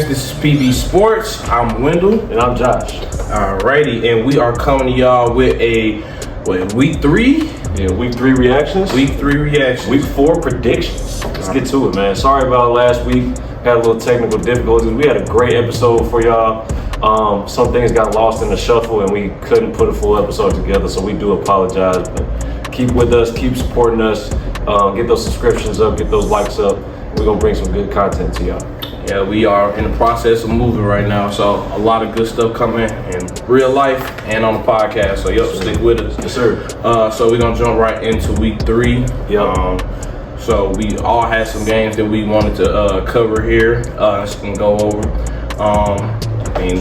Reactikns. This is PBSports. I'm Wendell. And I'm Josh. Alrighty, and we are coming to y'all with a week 3? Yeah, week 3 reactions. Week 3 reactions. Week 4 predictions. Let's get to it, man. Sorry about last week. Had a little technical difficulties. We had a great episode for y'all. Some things got lost in the shuffle and we couldn't put a full episode together, so we do apologize. But keep with us, keep supporting us. Get those subscriptions up, get those likes up. We're gonna bring some good content to y'all. Yeah, we are in the process of moving right now, so a lot of good stuff coming in real life and on the podcast. So stick with us. Yes, sir. So we're gonna jump right into week 3. Yep. So we all had some games that we wanted to cover here. And go over.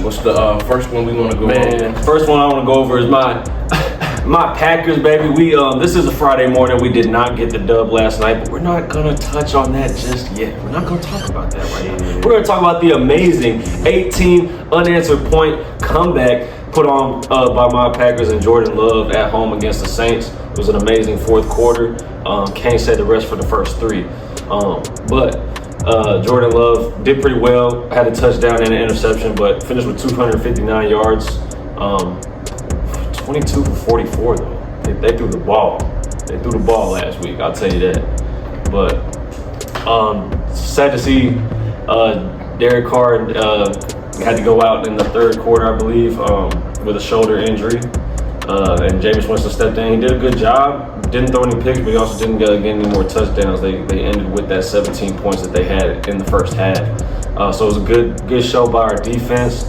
What's the first one we want to go over? First one I want to go over is my Packers, baby. This is a Friday morning. We did not get the dub last night, but we're not gonna touch on that just yet. We're not gonna talk about that right now. We're gonna talk about the amazing 18 unanswered point comeback put on by my Packers and Jordan Love at home against the Saints. It was an amazing fourth quarter. Can't say the rest for the first 3. But Jordan Love did pretty well. Had a touchdown and an interception, but finished with 259 yards. 22 for 44 though. They threw the ball. They threw the ball last week, I'll tell you that. But sad to see Derek Carr had to go out in the third quarter, I believe, with a shoulder injury. And Jameis Winston stepped in. He did a good job. Didn't throw any picks, but he also didn't get any more touchdowns. They ended with that 17 points that they had in the first half. So it was a good show by our defense.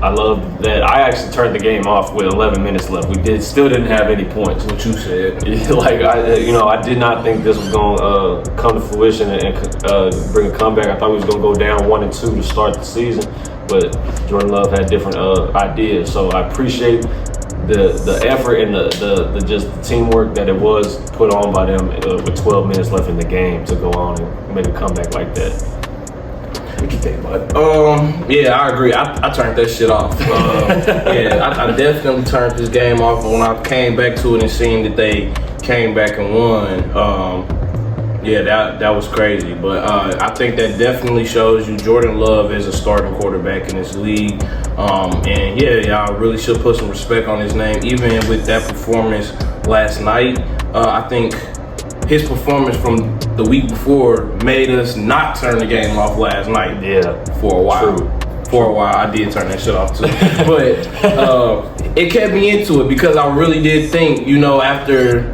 I love that. I actually turned the game off with 11 minutes left. We still didn't have any points. What you said. I did not think this was going to come to fruition and bring a comeback. I thought we was going to go down 1-2 to start the season, but Jordan Love had different ideas. So I appreciate the effort and the just the teamwork that it was put on by them with 12 minutes left in the game to go on and make a comeback like that. What you think, bud? Yeah, I agree. I turned that shit off. I definitely turned this game off. When I came back to it and seen that they came back and won, that was crazy. But I think that definitely shows you Jordan Love is a starting quarterback in this league. Y'all really should put some respect on his name. Even with that performance last night, I think his performance from the week before made us not turn the game off last night. Yeah, for a while. True. For a while, I did turn that shit off too. But it kept me into it because I really did think, after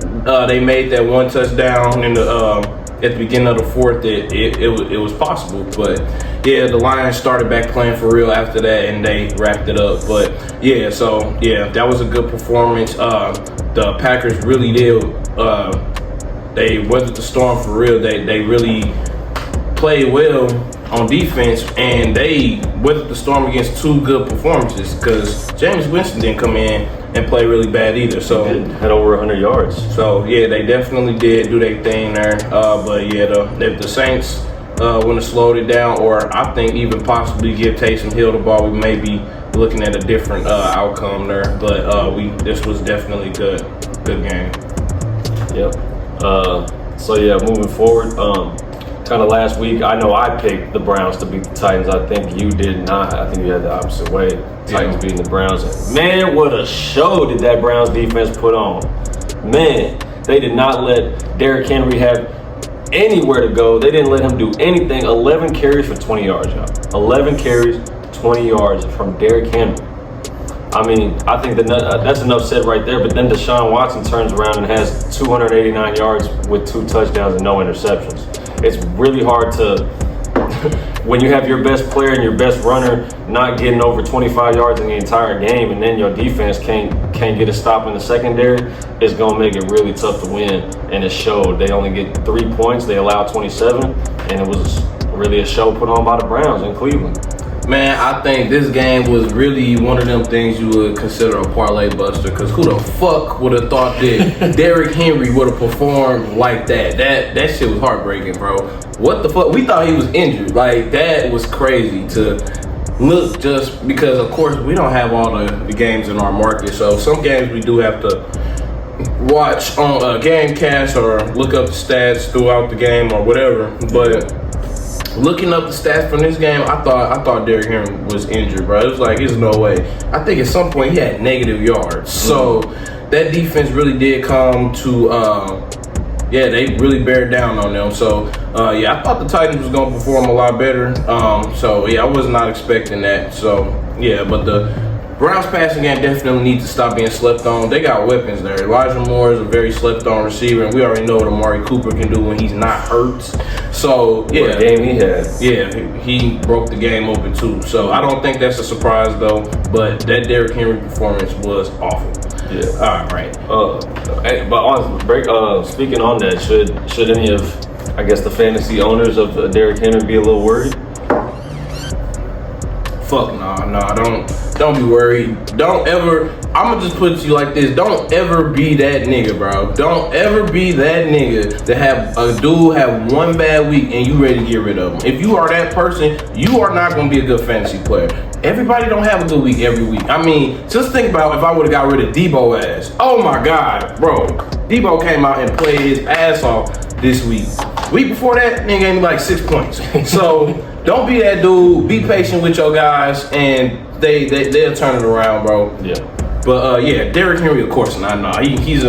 they made that one touchdown in at the beginning of the fourth, it was possible. But yeah, the Lions started back playing for real after that, and they wrapped it up. But that was a good performance. The Packers really did. They weathered the storm for real. They really played well on defense, and they weathered the storm against 2 good performances because Jameis Winston didn't come in and play really bad either. So had over 100 yards. So yeah, they definitely did do their thing there. If the Saints wouldn't have slowed it down, or I think even possibly give Taysom Hill the ball, we may be looking at a different outcome there. But this was definitely good game. Yep. Moving forward, kind of last week, I know I picked the Browns to beat the Titans. I think you did not. I think you had the opposite way. Titans beating the Browns. Man, what a show did that Browns defense put on. Man, they did not let Derrick Henry have anywhere to go. They didn't let him do anything. 11 carries for 20 yards, y'all. 11 carries, 20 yards from Derrick Henry. I mean, I think that's enough said right there. But then Deshaun Watson turns around and has 289 yards with 2 touchdowns and no interceptions. It's really hard to, when you have your best player and your best runner not getting over 25 yards in the entire game, and then your defense can't get a stop in the secondary, it's gonna make it really tough to win. And it showed. They only get 3 points. They allowed 27, and it was really a show put on by the Browns in Cleveland. Man, I think this game was really one of them things you would consider a parlay buster, because who the fuck would have thought that Derrick Henry would have performed like that? That shit was heartbreaking, bro. What the fuck? We thought he was injured. Like, that was crazy to look, just because, of course, we don't have all the games in our market. So some games we do have to watch on a game cast or look up the stats throughout the game or whatever. But looking up the stats from this game, I thought Derrick Henry was injured, bro. It was like, there's no way. I think at some point he had negative yards. So that defense really did come to, they really bared down on them. So, I thought the Titans was going to perform a lot better. I was not expecting that. So, but the Browns passing game definitely needs to stop being slept on. They got weapons there. Elijah Moore is a very slept on receiver, and we already know what Amari Cooper can do when he's not hurt. So, What a game he had. Yeah, he broke the game open too. So I don't think that's a surprise though, but that Derrick Henry performance was awful. Yeah. All right. But honestly, speaking on that, should any of, I guess, the fantasy owners of Derrick Henry be a little worried? Fuck no, don't be worried. Don't ever, I'ma just put it to you like this, don't ever be that nigga, bro. Don't ever be that nigga that have a dude have one bad week and you ready to get rid of him. If you are that person, you are not gonna be a good fantasy player. Everybody don't have a good week every week. I mean, just think about if I would've got rid of Debo ass. Oh my God, bro. Debo came out and played his ass off this week. Week before that, nigga gave me like 6 points. So don't be that dude. Be patient with your guys, and they'll turn it around, bro. Yeah. But Derrick Henry, of course not. No, he's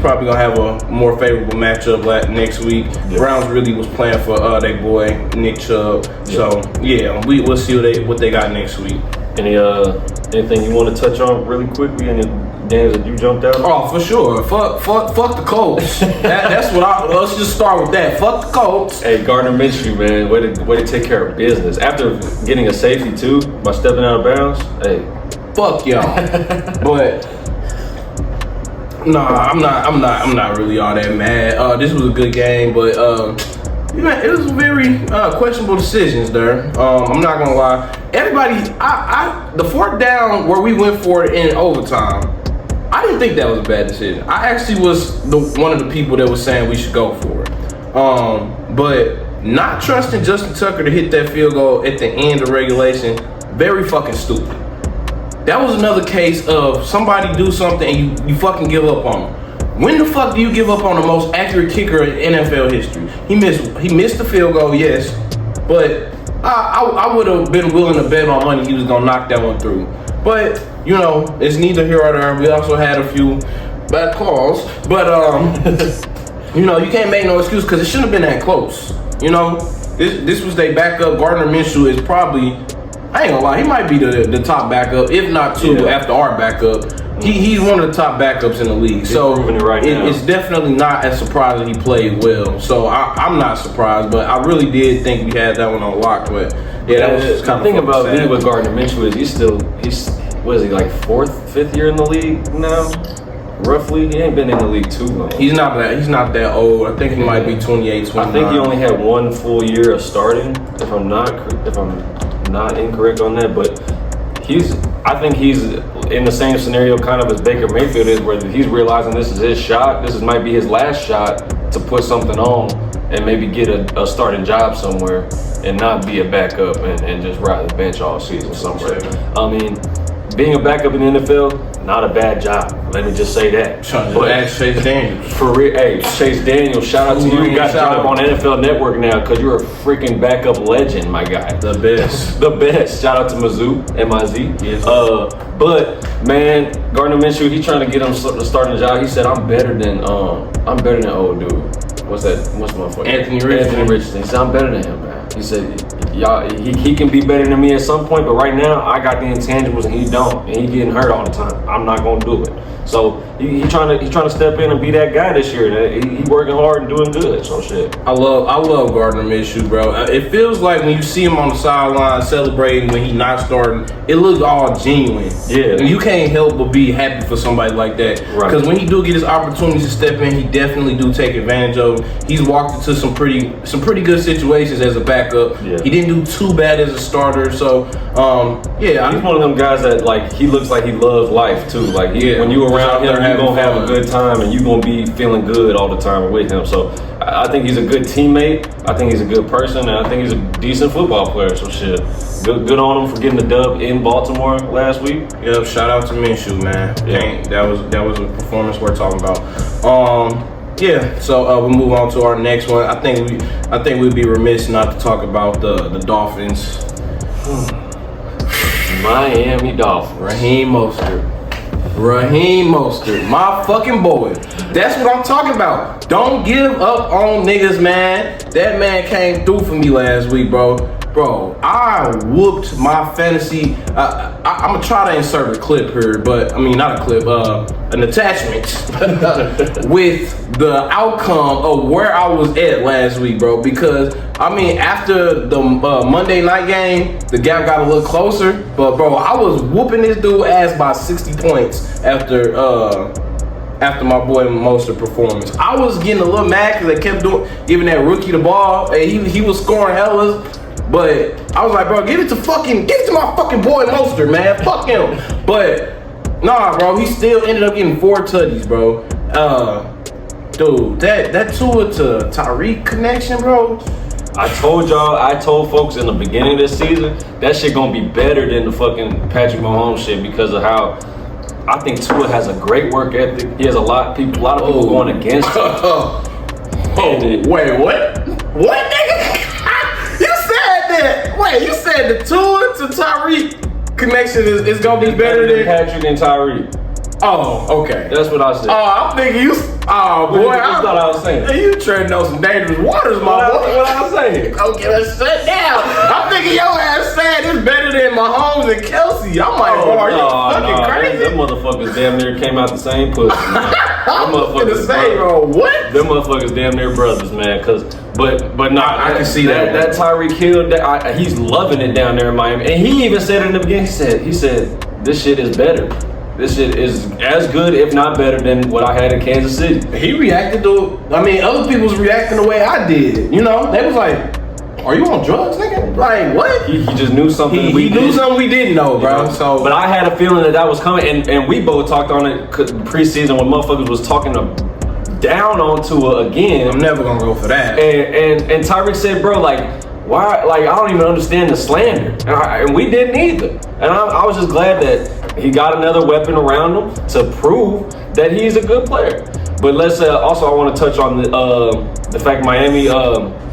probably gonna have a more favorable matchup next week. Yeah. Browns really was playing for their boy Nick Chubb. Yeah. So we'll see what they got next week. Anything you want to touch on really quickly? Any games that you jumped out? Oh, for sure. Fuck the Colts. That's what let's just start with that. Fuck the Colts. Hey, Gardner Minshew, man, way to take care of business after getting a safety too by stepping out of bounds. Hey, fuck y'all. But I'm not really all that mad. This was a good game, but it was very questionable decisions there. I'm not gonna lie. Everybody, the fourth down where we went for it in overtime, I didn't think that was a bad decision. I actually was one of the people that was saying we should go for it. But not trusting Justin Tucker to hit that field goal at the end of regulation, very fucking stupid. That was another case of somebody do something and you fucking give up on them. When the fuck do you give up on the most accurate kicker in NFL history? He missed the field goal, yes, but I would have been willing to bet my money he was gonna knock that one through. But it's neither here nor there. We also had a few bad calls, but you can't make no excuse because it shouldn't have been that close. This was their backup. Gardner Minshew is probably, I ain't gonna lie, he might be the top backup, if not two after our backup. He's one of the top backups in the league. He's proving it right now. It's definitely not as surprising he played well. So I'm not surprised, but I really did think we had that one on lock. But that was just kind of. The thing about me with Gardner Minshew is he's what is he, like fifth year in the league now? Roughly, he ain't been in the league too long. He's not that old. I think he might be 28, 29. I think he only had one full year of starting, if I'm not incorrect on that. But I think he's in the same scenario kind of as Baker Mayfield is, where he's realizing this is his shot. Might be his last shot to put something on and maybe get a starting job somewhere and not be a backup and just ride the bench all season somewhere. I mean, being a backup in the NFL, not a bad job. Let me just say that. But ask Chase Daniels. For real, hey, Chase Daniels, shout out to you. You got a job on NFL Network now because you're a freaking backup legend, my guy. The best. The best. Shout out to Mizzou, M-I-Z. Yes. But man, Gardner Minshew, he's trying to get him the starting job. He said, "I'm better than old dude." What's my fault? Anthony Richardson. He said, "I'm better than him, man." He said, "Y'all, he can be better than me at some point, but right now I got the intangibles and he don't, and he getting hurt all the time. I'm not gonna do it." So he trying to step in and be that guy this year. He working hard and doing good. So shit. I love Gardner Minshew, bro. It feels like when you see him on the sideline celebrating when he's not starting, it looks all genuine. Yeah. And you can't help but be happy for somebody like that. Right. Because when he do get his opportunities to step in, he definitely do take advantage of them. He's walked into some pretty good situations as a backup. Yeah. He didn't do too bad as a starter. So he's one of them guys that like he looks like he loves life too. Like when you around him, you're gonna have a good time and you're gonna be feeling good all the time with him. So I think he's a good teammate. I think he's a good person, and I think he's a decent football player. So shit, good on him for getting the dub in Baltimore last week. Yep, shout out to Minshew, man. Yeah. That was a performance worth talking about. Yeah. So we'll move on to our next one. I think we'd be remiss not to talk about the Dolphins. Miami Dolphins. Raheem Mostert, my fucking boy. That's what I'm talking about. Don't give up on niggas, man. That man came through for me last week, bro. Bro, I whooped my fantasy. I'm gonna try to insert a clip here, but I mean not a clip, an attachment with the outcome of where I was at last week, bro. Because I mean, after the Monday night game, the gap got a little closer. But bro, I was whooping this dude ass by 60 points after my boy Mostert performance. I was getting a little mad because they kept giving that rookie the ball. And he was scoring hellas. But I was like, bro, give it to my fucking boy Mostert, man. Fuck him. But nah, bro, he still ended up getting 4 tutties, bro. Dude, that Tua to Tyreek connection, bro. I told folks in the beginning of this season, that shit gonna be better than the fucking Patrick Mahomes shit because of how I think Tua has a great work ethic. He has a lot of people going against him. Wait, what? What, nigga? You said the Tua to Tyreek connection is gonna be better than Patrick and Tyreek. Oh, okay. That's what I said. Oh, I'm thinking you. Oh, boy. That's what I was saying. You treading on some dangerous waters, my boy. What I was saying? Go get us shut down. I'm thinking your ass saying it's better than Mahomes and Kelsey. I'm like, bro, are you fucking crazy? Them motherfuckers damn near came out the same pussy. I'm gonna say, bro, what? Them motherfuckers damn near brothers, man. But nah, I can see that. That Tyreek Hill, he's loving it down there in Miami. And he even said it in the beginning. He said, this shit is better. This shit is as good, if not better, than what I had in Kansas City. He reacted other people was reacting the way I did. You know, they was like, are you on drugs, nigga? Like, what? He just knew something he knew something we didn't know, bro. You know? So, but I had a feeling that was coming, and we both talked on it preseason when motherfuckers was talking down on Tua again. I'm never gonna go for that. And Tyreek said, bro, like, why? Like, I don't even understand the slander, and we didn't either. And I was just glad that he got another weapon around him to prove that he's a good player. But let's also I want to touch on the fact Miami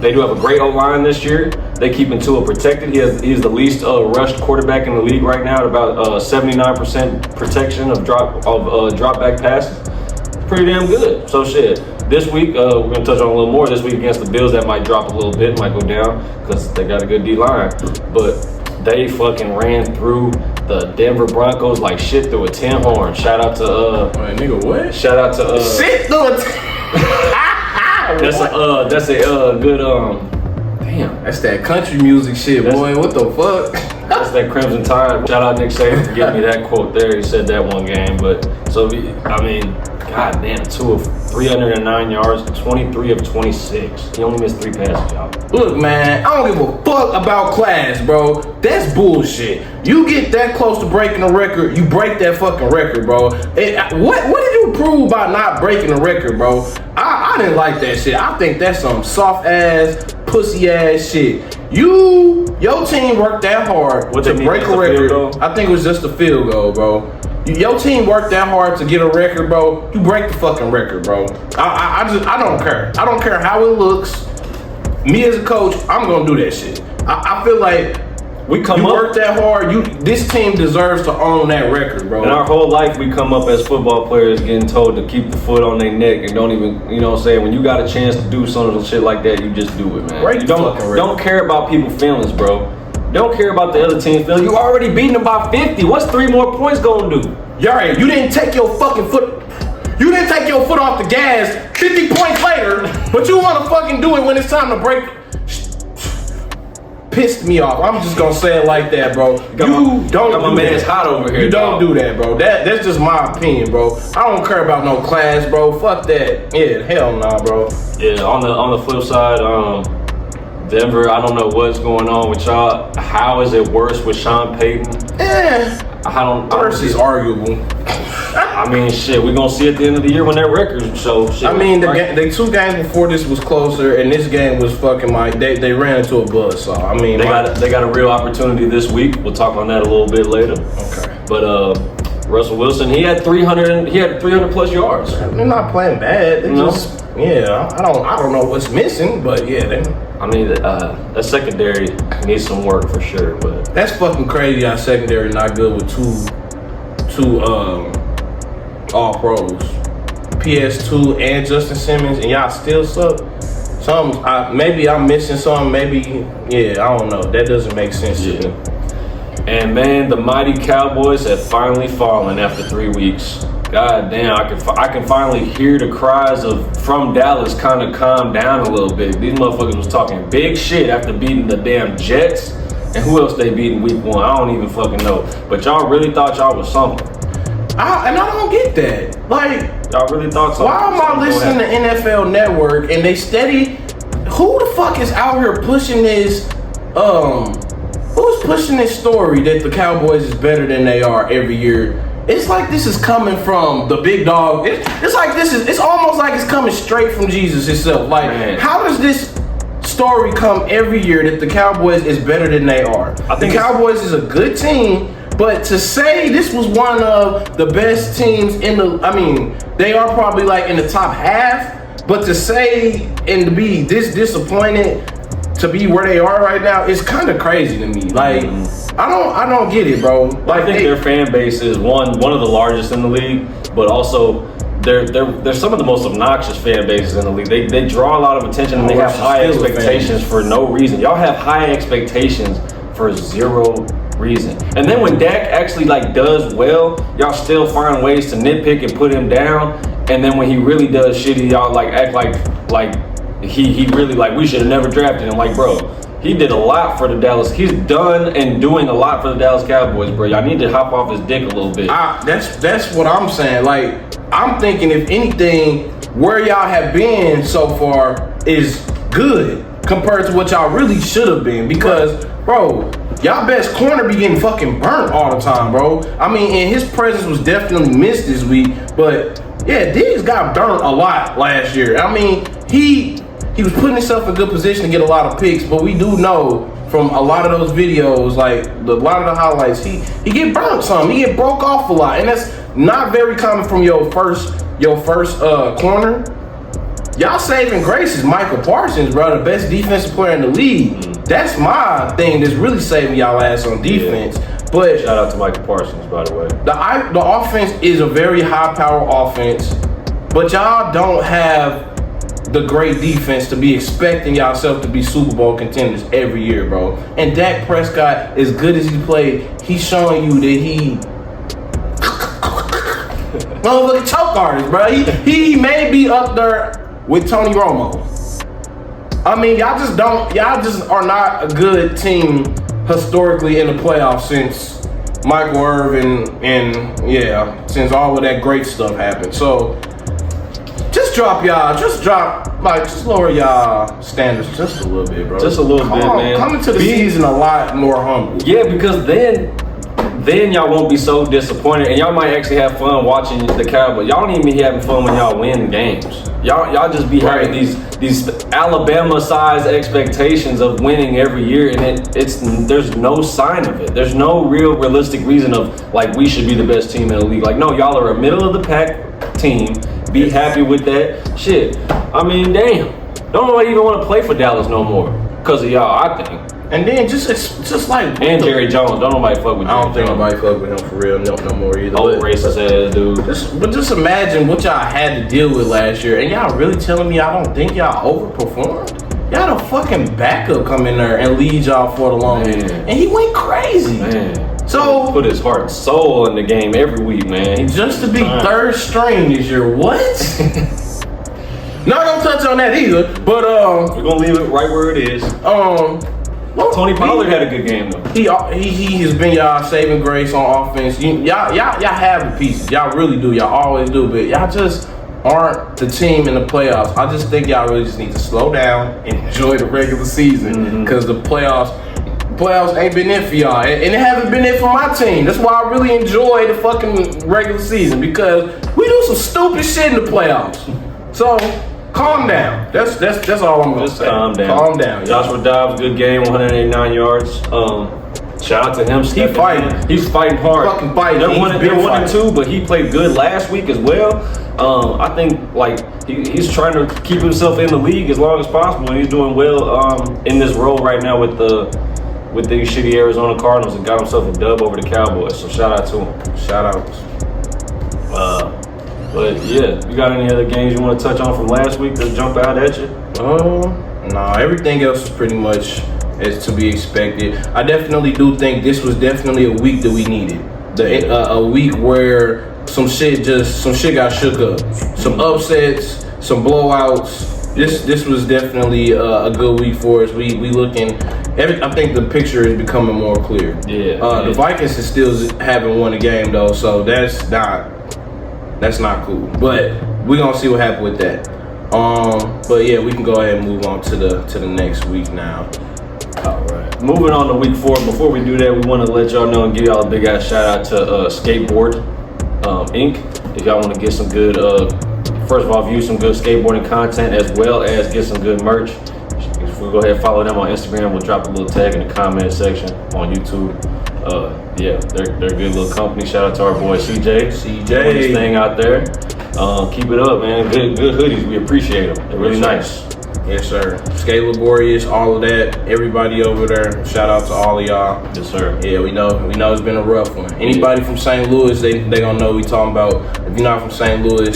they do have a great O-line this year. They keep Tua protected. He's the least rushed quarterback in the league right now at about 79% protection of drop back passes. Pretty damn good. So shit. This week, we're going to touch on a little more. This week against the Bills, that might drop a little bit, might go down because they got a good D-line. But they fucking ran through the Denver Broncos like shit through a tin horn. Shout out to Wait, nigga, what? Shout out to shit through a that's a good damn. That's that country music shit, boy. What the fuck? That's that Crimson Tide. Shout out Nick Saban for giving me that quote there. He said that one game, but so I mean, god damn, 2 of 309 yards, 23 of 26. He only missed 3 passes, y'all. Look, man, I don't give a fuck about class, bro. That's bullshit. You get that close to breaking a record, you break that fucking record, bro. What did you prove by not breaking the record, bro? I didn't like that shit. I think that's some soft ass, pussy ass shit. Your team worked that hard to break a record. I think it was just a field goal, bro. Your team worked that hard to get a record, bro. You break the fucking record, bro. I don't care. I don't care how it looks. Me as a coach, I'm gonna do that shit. I feel like you worked that hard. This team deserves to own that record, bro. And our whole life, we come up as football players getting told to keep the foot on their neck and don't even, you know what I'm saying? When you got a chance to do some shit like that, you just do it, man. Break you don't care about people's feelings, bro. Don't care about the other team's feelings. You already beating them by 50. What's 3 more points gonna do? Yari, you didn't take your fucking foot. You didn't take your foot off the gas 50 points later, but you want to fucking do it when it's time to break. Pissed me off. I'm just gonna say it like that, bro. My man's hot over here. You don't do that, bro. That's just my opinion, bro. I don't care about no class, bro. Fuck that. Yeah, hell nah, bro. Yeah, on the flip side, Denver, I don't know what's going on with y'all. How is it worse with Sean Payton? Worse is arguable. I mean, shit, we're going to see at the end of the year when that record shows. Shit, I mean, the 2 games before this was closer, and this game was fucking they ran into a buzzsaw. I mean, they got a real opportunity this week. We'll talk on that a little bit later. Okay. But Russell Wilson, he had 300 plus yards. They're not playing bad. They just yeah, I don't know what's missing, but yeah, I mean, that secondary needs some work for sure. But that's fucking crazy. Our secondary not good with two all pros, PS2 and Justin Simmons, and y'all still suck. Maybe I'm missing something. Maybe I don't know. That doesn't make sense to me. And man, the mighty Cowboys have finally fallen after 3 weeks. God damn, I can finally hear the cries from Dallas kind of calm down a little bit. These motherfuckers was talking big shit after beating the damn Jets. And who else they beat in week 1? I don't even fucking know. But y'all really thought y'all was something. I don't get that. Like, y'all really thought something. Why am I listening to NFL Network and they steady? Who the fuck is out here pushing this? Who's pushing this story that the Cowboys is better than they are every year? It's like this is coming from the big dog. It's like it's almost like it's coming straight from Jesus himself. Like, man, how does this story come every year that the Cowboys is better than they are? I think the Cowboys is a good team, but to say this was one of the best teams they are probably like in the top half, but to say and to be this disappointed to be where they are right now is kind of crazy to me. Like, I don't get it, bro. Like, I think their fan base is one of the largest in the league, but also they're some of the most obnoxious fan bases in the league. They draw a lot of attention and they have high expectations for no reason. Y'all have high expectations for zero reason. And then when Dak actually does well, y'all still find ways to nitpick and put him down. And then when he really does shitty, y'all act like he really we should have never drafted him. Like, bro, he did a lot for the Dallas. He's done and doing a lot for the Dallas Cowboys, bro. Y'all need to hop off his dick a little bit. That's what I'm saying. Like, I'm thinking if anything, where y'all have been so far is good compared to what y'all really should have been. Because, bro, y'all best corner be getting fucking burnt all the time, bro. I mean, and his presence was definitely missed this week. But, yeah, Diggs got burnt a lot last year. I mean, he was putting himself in good position to get a lot of picks, but we do know from a lot of those videos, a lot of the highlights, he get burnt some. He get broke off a lot, and that's not very common from your first corner. Y'all saving grace is Michael Parsons, bro, the best defensive player in the league. That's my thing that's really saving y'all ass on defense. Yeah. But shout out to Michael Parsons, by the way. The offense is a very high-power offense, but y'all don't have the great defense to be expecting y'allself to be Super Bowl contenders every year, bro. And Dak Prescott, as good as he played, he's showing you that he look at choke artist, bro. He may be up there with Tony Romo. I mean, y'all just are not a good team historically in the playoffs since Michael Irvin and since all of that great stuff happened. So just lower y'all standards just a little bit, bro. Just a little bit, man. Come into the season a lot more humble. Yeah, because then y'all won't be so disappointed, and y'all might actually have fun watching the Cowboys. Y'all don't even be having fun when y'all win games. Y'all just be having these Alabama-sized expectations of winning every year, and there's no sign of it. There's no real realistic reason of we should be the best team in the league. No, y'all are a middle of the pack team. Be happy with that shit. I mean, damn. Don't nobody even want to play for Dallas no more because of y'all, I think. And then and Jerry Jones. Don't nobody fuck with Jerry Jones. I don't think nobody fuck with him for real no more either. Old racist ass dude. Just imagine what y'all had to deal with last year, and y'all really telling me I don't think y'all overperformed? Y'all had a fucking backup come in there and lead y'all for the long game, and he went crazy. Man. So put his heart and soul in the game every week, man. Just to be third string this year, what? Not gonna touch on that either, but we're gonna leave it right where it is. Tony Pollard had a good game though. He has been y'all saving grace on offense. Y'all have the pieces. Y'all really do. Y'all always do, but y'all just aren't the team in the playoffs. I just think y'all really just need to slow down and enjoy the regular season because the playoffs ain't been it for y'all, and it hasn't been it for my team. That's why I really enjoy the fucking regular season, because we do some stupid shit in the playoffs. So calm down. That's all I'm gonna say. Calm down. Calm down. Joshua Dobbs, good game, 189 yards. Shout out to him. He's fighting hard. Fucking fighting. They're 1-2, but he played good last week as well. I think like he's trying to keep himself in the league as long as possible, and he's doing well in this role right now with these shitty Arizona Cardinals, and got himself a dub over the Cowboys. So shout out to him. Shout outs. But yeah, you got any other games you want to touch on from last week that jump out at you? No, everything else is pretty much as to be expected. I definitely do think this was definitely a week that we needed. A week where some shit got shook up. Some upsets, some blowouts. This was definitely a good week for us. We looking. I think the picture is becoming more clear. Yeah. The Vikings is still haven't won a game though, so that's not cool. But we're gonna see what happens with that. But yeah, we can go ahead and move on to the next week now. All right. Moving on to week 4. Before we do that, we want to let y'all know and give y'all a big ass shout out to Skateboard Inc. If y'all want to get some good, first of all, view some good skateboarding content as well as get some good merch. If we go ahead and follow them on Instagram, we'll drop a little tag in the comment section on YouTube. Yeah, they're a good little company. Shout out to our boy CJ. Doing his thing out there. Keep it up, man. Good hoodies. We appreciate them. They're really nice. Yes, sir. Skate Laborious, all of that. Everybody over there. Shout out to all of y'all. Yes, sir. Yeah, we know it's been a rough one. Anybody from St. Louis, they gonna know what we talking about. If you're not from St. Louis,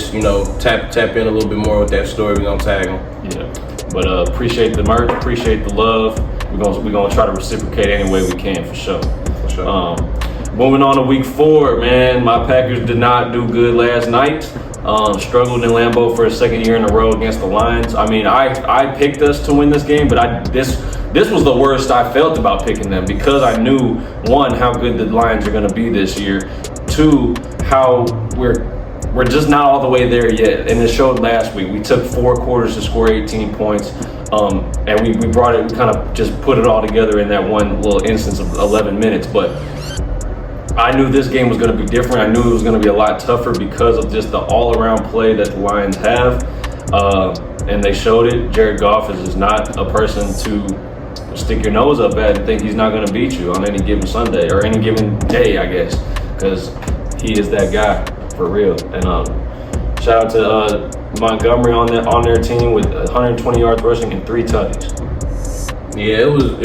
tap in a little bit more with that story. We gonna tag them. Yeah. But appreciate the merch, appreciate the love. We're gonna try to reciprocate any way we can for sure. Moving on to week 4, man. My Packers did not do good last night. Struggled in Lambeau for a second year in a row against the Lions. I mean, I picked us to win this game, but this was the worst I felt about picking them because I knew, 1, how good the Lions are going to be this year. 2, how we're just not all the way there yet. And it showed last week. We took 4 quarters to score 18 points. And we brought it, we kind of just put it all together in that one little instance of 11 minutes. But I knew this game was going to be different. I knew it was going to be a lot tougher because of just the all-around play that the Lions have. And they showed it. Jared Goff is just not a person to stick your nose up at and think he's not going to beat you on any given Sunday or any given day, I guess, because he is that guy for real. And shout out to Montgomery on their team with 120 yards rushing and 3 tutties. Yeah, it was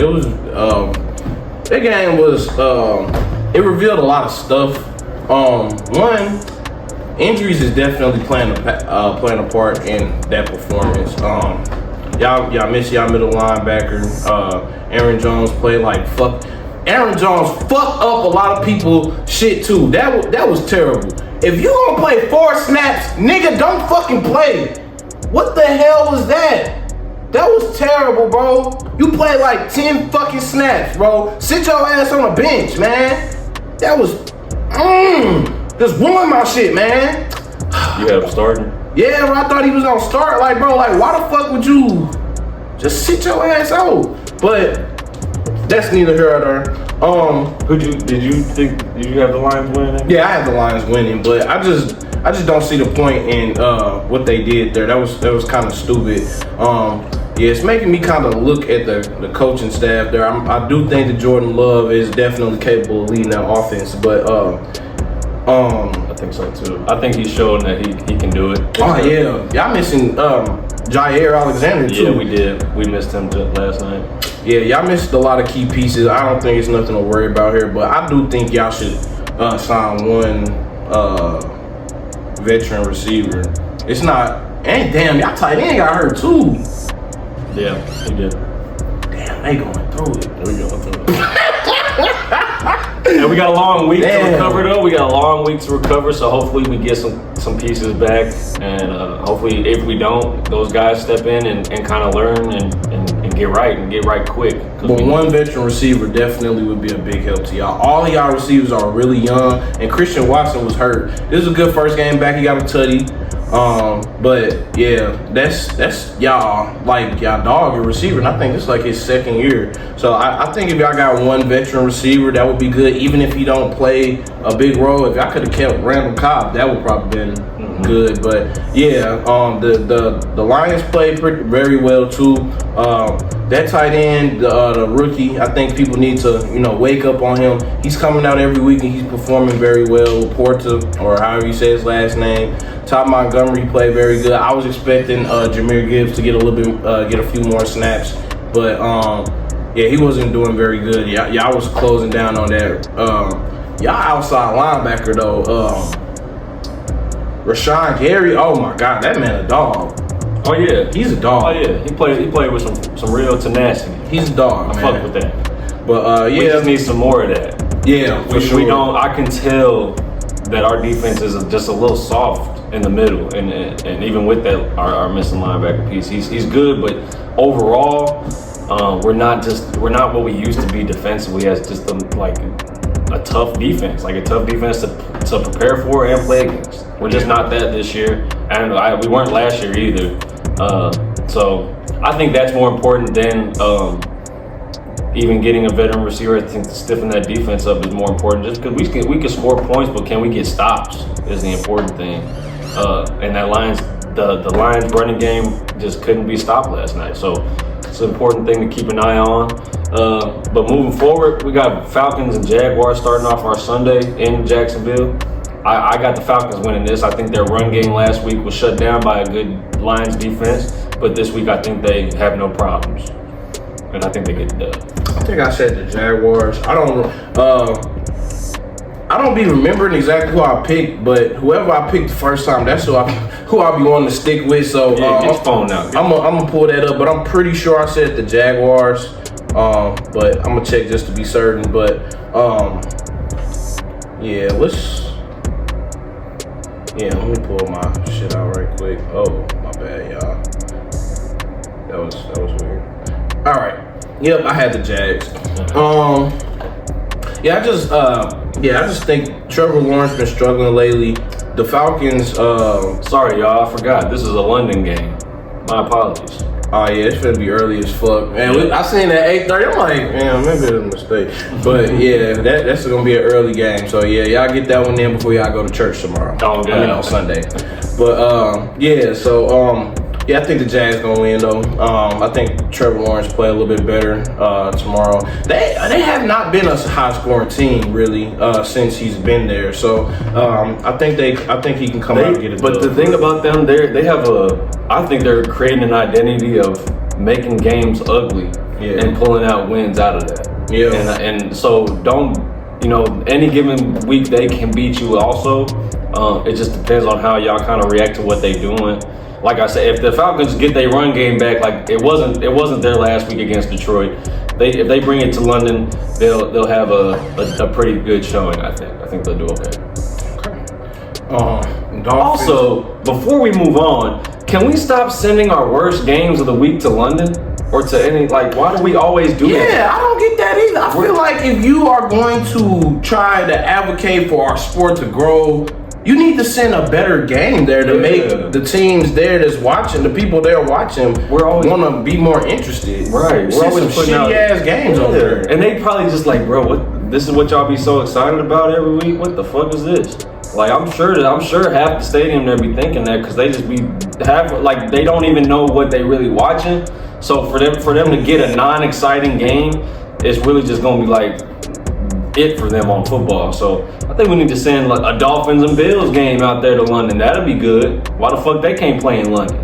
that game was it revealed a lot of stuff. One, injuries is definitely playing a part in that performance. Y'all miss y'all middle linebacker. Aaron Jones played like fuck. Aaron Jones fucked up a lot of people shit too. That was terrible. If you gonna play 4 snaps, nigga, don't fucking play. What the hell was that? That was terrible, bro. You played like 10 fucking snaps, bro. Sit your ass on a bench, man. That was, just ruined my shit, man. You had him starting? Yeah, bro, I thought he was gonna start. Like, bro, like, why the fuck would you just sit your ass out? But that's neither here nor there. Did you have the Lions winning? Yeah, I have the Lions winning, but I just don't see the point in what they did there. That was kind of stupid. Yeah, it's making me kind of look at the coaching staff there. I do think that Jordan Love is definitely capable of leading that offense, but I think so too. I think he's showing that he can do it. Oh yeah, y'all missing Jair Alexander too. Yeah, we did. We missed him last night. Yeah, y'all missed a lot of key pieces. I don't think it's nothing to worry about here, but I do think y'all should sign one veteran receiver. It's not, and damn, y'all tight end got hurt too. Yeah, he did. Damn, they going through it. We going through it. And we got a long week to recover though. We got a long week to recover, so hopefully we get some pieces back, and hopefully if we don't, those guys step in and kind of learn and get right quick. But one veteran receiver definitely would be a big help to y'all. All of y'all receivers are really young, and Christian Watson was hurt. This was a good first game back. He got a tutty. But yeah, that's y'all, like, y'all dog, your receiver, and I think it's like his 2nd year. So I think if y'all got one veteran receiver, that would be good, even if he don't play a big role. If y'all could have kept Randall Cobb, that would probably been good. But yeah, the Lions played very well too. that tight end, the rookie, I think people need to, wake up on him. He's coming out every week and he's performing very well. Laporta, or however you say his last name. Todd Montgomery played very good. I was expecting Jahmyr Gibbs to get get a few more snaps, but yeah, he wasn't doing very good. Y'all was closing down on that. Y'all outside linebacker though, Rashawn Gary. Oh my God, that man a dog. Oh yeah, he's a dog. Oh yeah, he played with some real tenacity. He's a dog, man. I fuck with that. But yeah, we just need some more of that. Yeah, for sure. We don't. I can tell that our defense is just a little soft in the middle, and even with that, our missing linebacker piece, he's good, but overall, we're not what we used to be defensively as just a tough defense, like a tough defense to prepare for and play against. We're just not that this year, and we weren't last year either. So I think that's more important than even getting a veteran receiver. I think to stiffen that defense up is more important, just because we can score points, but can we get stops is the important thing. And that the Lions running game just couldn't be stopped last night. So it's an important thing to keep an eye on. But moving forward, we got Falcons and Jaguars starting off our Sunday in Jacksonville. I got the Falcons winning this. I think their run game last week was shut down by a good Lions defense, but this week I think they have no problems, and I think they get it done. I think I said the Jaguars. I don't be remembering exactly who I picked, but whoever I picked the first time, that's who I'll be wanting to stick with. So get your phone out. I'm gonna pull that up, but I'm pretty sure I said the Jaguars. But I'm gonna check just to be certain. But let me pull my shit out right quick. Oh, my bad, y'all. That was weird. All right. Yep, I had the Jags. I just think Trevor Lawrence been struggling lately. The Falcons. Sorry, y'all, I forgot. This is a London game. My apologies. Oh yeah, it's gonna be early as fuck. Man, I seen that 8:30. I'm like, man, maybe it's a mistake. But yeah, that's gonna be an early game. So yeah, y'all get that one in before y'all go to church tomorrow. Oh, God. On Sunday. But I think the Jags gonna win though. I think Trevor Lawrence play a little bit better tomorrow. They have not been a high scoring team really since he's been there. So I think he can come out and get it. But the thing about them, I think they're creating an identity of making games ugly and pulling out wins out of that. Yeah. And so any given week they can beat you also. It just depends on how y'all kind of react to what they're doing. Like I said, if the Falcons get their run game back, like it wasn't their last week against Detroit. If they bring it to London, they'll have a pretty good showing. I think they'll do okay. Also, before we move on, can we stop sending our worst games of the week to London or to any? Like, why do we always do that? Yeah, I don't get that either. I feel like if you are going to try to advocate for our sport to grow, you need to send a better game there to make the teams there that's watching, the people there watching, want to be more interested. Right. We're always putting shitty ass games over there. And they probably just like, bro, this is what y'all be so excited about every week? What the fuck is this? Like, I'm sure half the stadium there be thinking that because they just they don't even know what they really watching. So for them to get a non-exciting game, it's really just gonna be like it for them on football. So I think we need to send like a Dolphins and Bills game out there to London. That'd be good. Why the fuck they can't play in London?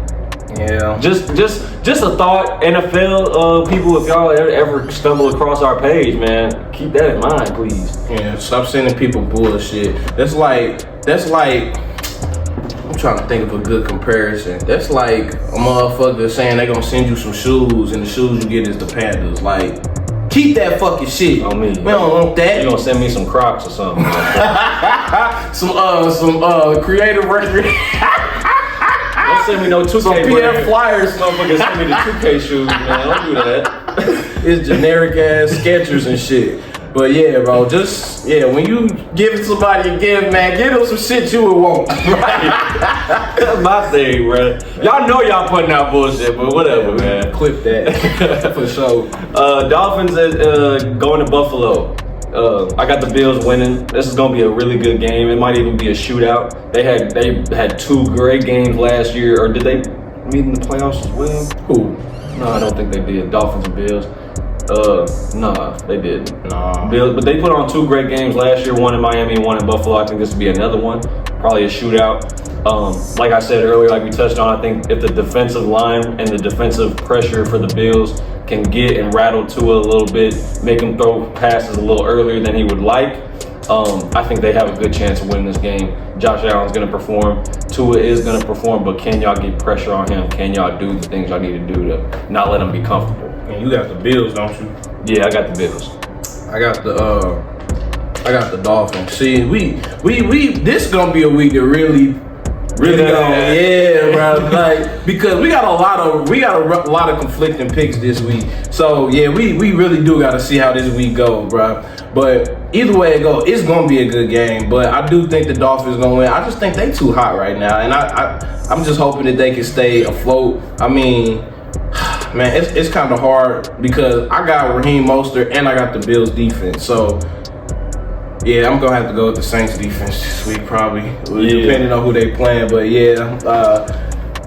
Yeah. Just a thought, NFL people. If y'all ever stumble across our page, man, keep that in mind, please. Yeah. Stop sending people bullshit. That's like. I'm trying to think of a good comparison. That's like a motherfucker saying they gonna send you some shoes, and the shoes you get is the Panthers. Like. Keep that fucking shit on me. We don't want that. You gonna send me some Crocs or something? some creative record. Don't send me no 2K. Some PF Flyers. Motherfucker, send me the 2K shoes, man. Don't do that. It's generic ass Skechers and shit. But yeah, bro, when you give somebody a gift, man, give them some shit you would want. Right. That's my thing, bro. Y'all know y'all putting out bullshit, but whatever, man. Clip that. For sure. Dolphins going to Buffalo. I got the Bills winning. This is gonna be a really good game. It might even be a shootout. They had two great games last year, or did they meet in the playoffs as well? Who? No, I don't think they did. Dolphins and Bills. Nah, they didn't. Nah. Bills, but they put on 2 great games last year, one in Miami and one in Buffalo. I think this would be another one, probably a shootout. Like I said earlier, like we touched on, I think if the defensive line and the defensive pressure for the Bills can get and rattle Tua a little bit, make him throw passes a little earlier than he would like, I think they have a good chance of winning this game. Josh Allen's going to perform. Tua is going to perform, but can y'all get pressure on him? Can y'all do the things y'all need to do to not let him be comfortable? And you got the Bills, don't you? Yeah, I got the Bills. I got the Dolphins. See, we this is gonna be a week that really bro. Like, because we got a lot of conflicting picks this week. So yeah, we really do got to see how this week goes, bro. But either way it goes, it's gonna be a good game. But I do think the Dolphins gonna win. I just think they too hot right now, and I'm just hoping that they can stay afloat. I mean, man, it's kind of hard because I got Raheem Mostert and I got the Bills defense. So yeah, I'm gonna have to go with the Saints defense this week, probably, depending on who they playing. But yeah,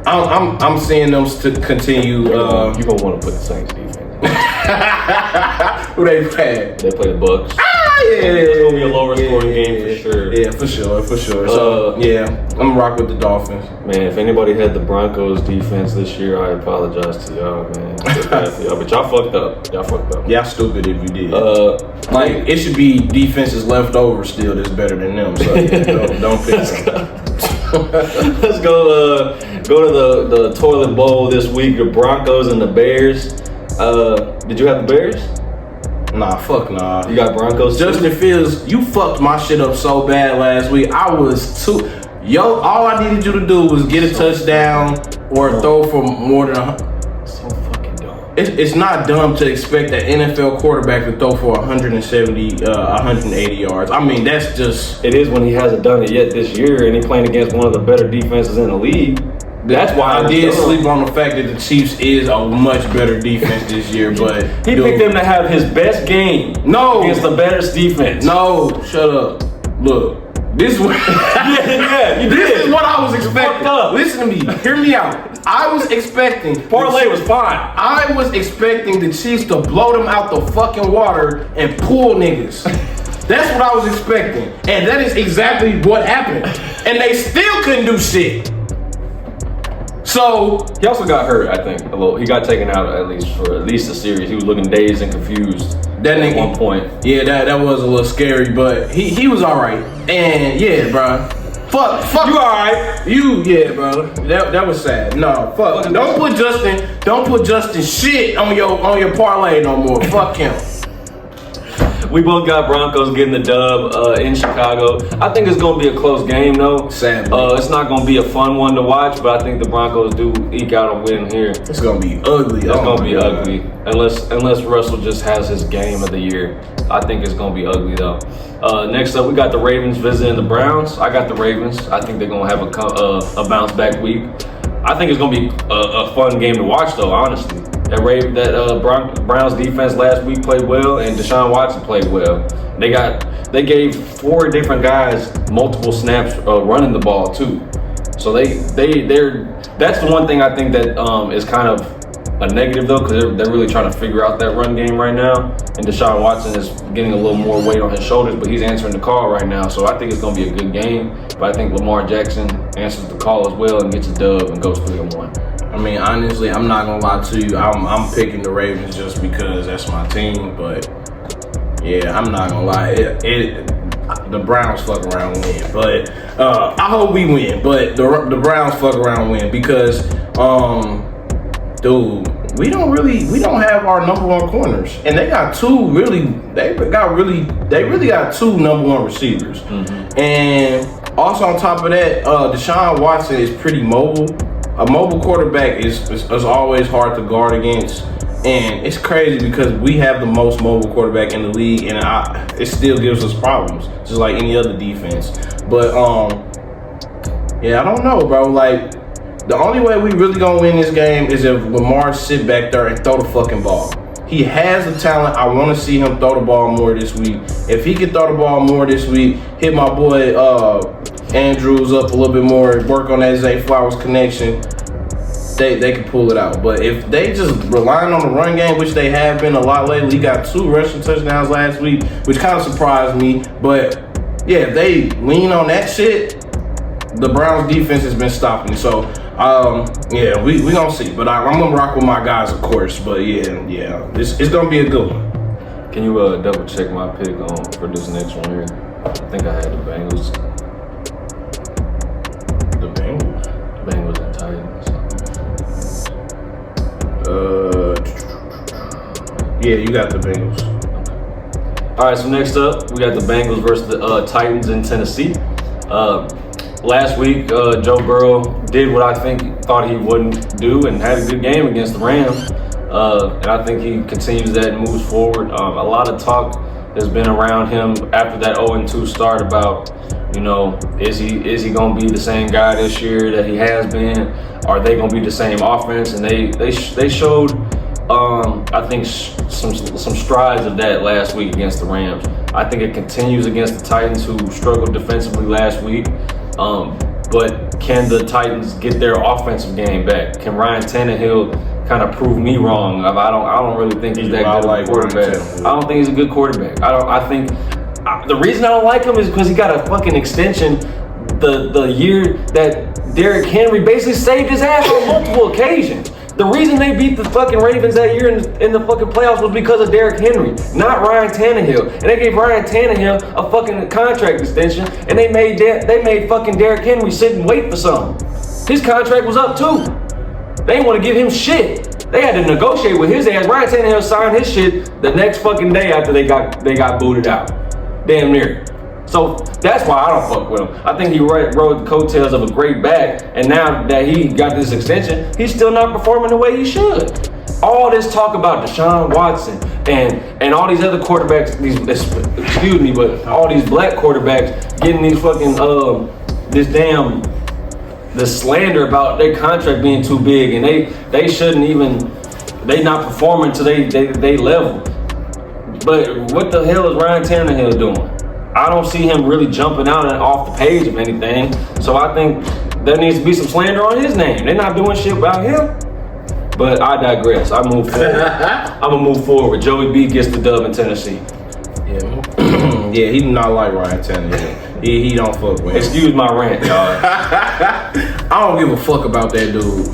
I'm seeing them to continue. You gonna want to put the Saints defense. Who they play? They play the Bucks. It's gonna be a lower scoring game for sure. Yeah, for sure. So yeah, I'm gonna rock with the Dolphins. Man, if anybody had the Broncos defense this year, I apologize to y'all, man. But y'all fucked up. Y'all stupid if you did. Like, it should be defenses left over still that's better than them. So yeah, don't pick them. Let's go to the toilet bowl this week. The Broncos and the Bears. Did you have the Bears? Nah, fuck nah. You got Broncos? Justin Fields, you fucked my shit up so bad last week. All I needed you to do was get a touchdown or throw for more than So fucking dumb. It's not dumb to expect an NFL quarterback to throw for 170, 180 yards. I mean, that's just... It is when he hasn't done it yet this year, and he's playing against one of the better defenses in the league. That's why I did sleep on the fact that the Chiefs is a much better defense this year, but... He picked them to have his best game against the best defense. No, shut up. Look, this is what... This is what I was expecting. Listen to me. Hear me out. I was expecting... Parlay was fine. I was expecting the Chiefs to blow them out the fucking water and pull niggas. That's what I was expecting. And that is exactly what happened. And they still couldn't do shit. So he also got hurt, I think, a little. He got taken out for at least a series. He was looking dazed and confused at one point. Yeah, that was a little scary, but he was all right. And yeah, bro. Fuck. You all right? Yeah, bro. That was sad. No, fuck. Don't put Justin shit on your parlay no more. Fuck him. We both got Broncos getting the dub in Chicago. I think it's going to be a close game, though. Sadly. It's not going to be a fun one to watch, but I think the Broncos do eke out a win here. It's going to be ugly. It's going to be ugly. Unless Russell just has his game of the year. I think it's going to be ugly, though. Next up, we got the Ravens visiting the Browns. I got the Ravens. I think they're going to have a bounce-back week. I think it's going to be a fun game to watch, though, honestly. That Browns defense last week played well, and Deshaun Watson played well. They gave 4 different guys multiple snaps running the ball too. So that's the one thing I think that is kind of a negative though, because they're really trying to figure out that run game right now. And Deshaun Watson is getting a little more weight on his shoulders, but he's answering the call right now. So I think it's going to be a good game. But I think Lamar Jackson answers the call as well and gets a dub and goes 3-1. I mean, honestly, I'm not gonna lie to you. I'm picking the Ravens just because that's my team. But yeah, I'm not gonna lie. The Browns fuck around and win. But I hope we win. But the Browns fuck around and win because, dude, we don't have our number 1 corners, and they got 2 really. They really got 2 number 1 receivers, and also on top of that, Deshaun Watson is pretty mobile. A mobile quarterback is always hard to guard against, and it's crazy because we have the most mobile quarterback in the league, and it still gives us problems, just like any other defense. But yeah, I don't know, bro. Like, the only way we really gonna win this game is if Lamar sit back there and throw the fucking ball. He has the talent. I want to see him throw the ball more this week. If he can throw the ball more this week, hit my boy Andrews up a little bit more, work on that Zay Flowers connection, they can pull it out. But if they just relying on the run game, which they have been a lot lately, he got 2 rushing touchdowns last week, which kind of surprised me. But yeah, if they lean on that shit, the Browns defense has been stopping it. So yeah, we gonna see. But I'm gonna rock with my guys, of course. But yeah, it's gonna be a good one. Can you double check my pick for this next one here? I think I had the Bengals. The Bengals? Bengals and Titans. Yeah, you got the Bengals. All right, so next up, we got the Bengals versus the Titans in Tennessee. Last week, Joe Burrow did what I thought he wouldn't do and had a good game against the Rams. And I think he continues that and moves forward. A lot of talk has been around him after that 0-2 start about, is he going to be the same guy this year that he has been? Are they going to be the same offense? And they showed, I think, some strides of that last week against the Rams. I think it continues against the Titans, who struggled defensively last week. But can the Titans get their offensive game back? Can Ryan Tannehill kind of prove me wrong? I don't really think he's that good of a quarterback. I don't think he's a good quarterback. I think the reason I don't like him is because he got a fucking extension the year that Derrick Henry basically saved his ass on multiple occasions. The reason they beat the fucking Ravens that year in the fucking playoffs was because of Derrick Henry, not Ryan Tannehill. And they gave Ryan Tannehill a fucking contract extension, and they made fucking Derrick Henry sit and wait for something. His contract was up too. They didn't want to give him shit. They had to negotiate with his ass. Ryan Tannehill signed his shit the next fucking day after they got booted out. Damn near. So that's why I don't fuck with him. I think he rode the coattails of a great back, and now that he got this extension, he's still not performing the way he should. All this talk about Deshaun Watson and all these other quarterbacks, but all these black quarterbacks getting these fucking this slander about their contract being too big, and they shouldn't even, they not performing to they level. But what the hell is Ryan Tannehill doing? I don't see him really jumping out and off the page of anything. So I think there needs to be some slander on his name. They're not doing shit about him. But I digress. I move forward. I'm gonna move forward. Joey B gets the dub in Tennessee. Yeah, he do not like Ryan Tannehill. He don't fuck with him. Excuse my rant, y'all. I don't give a fuck about that dude.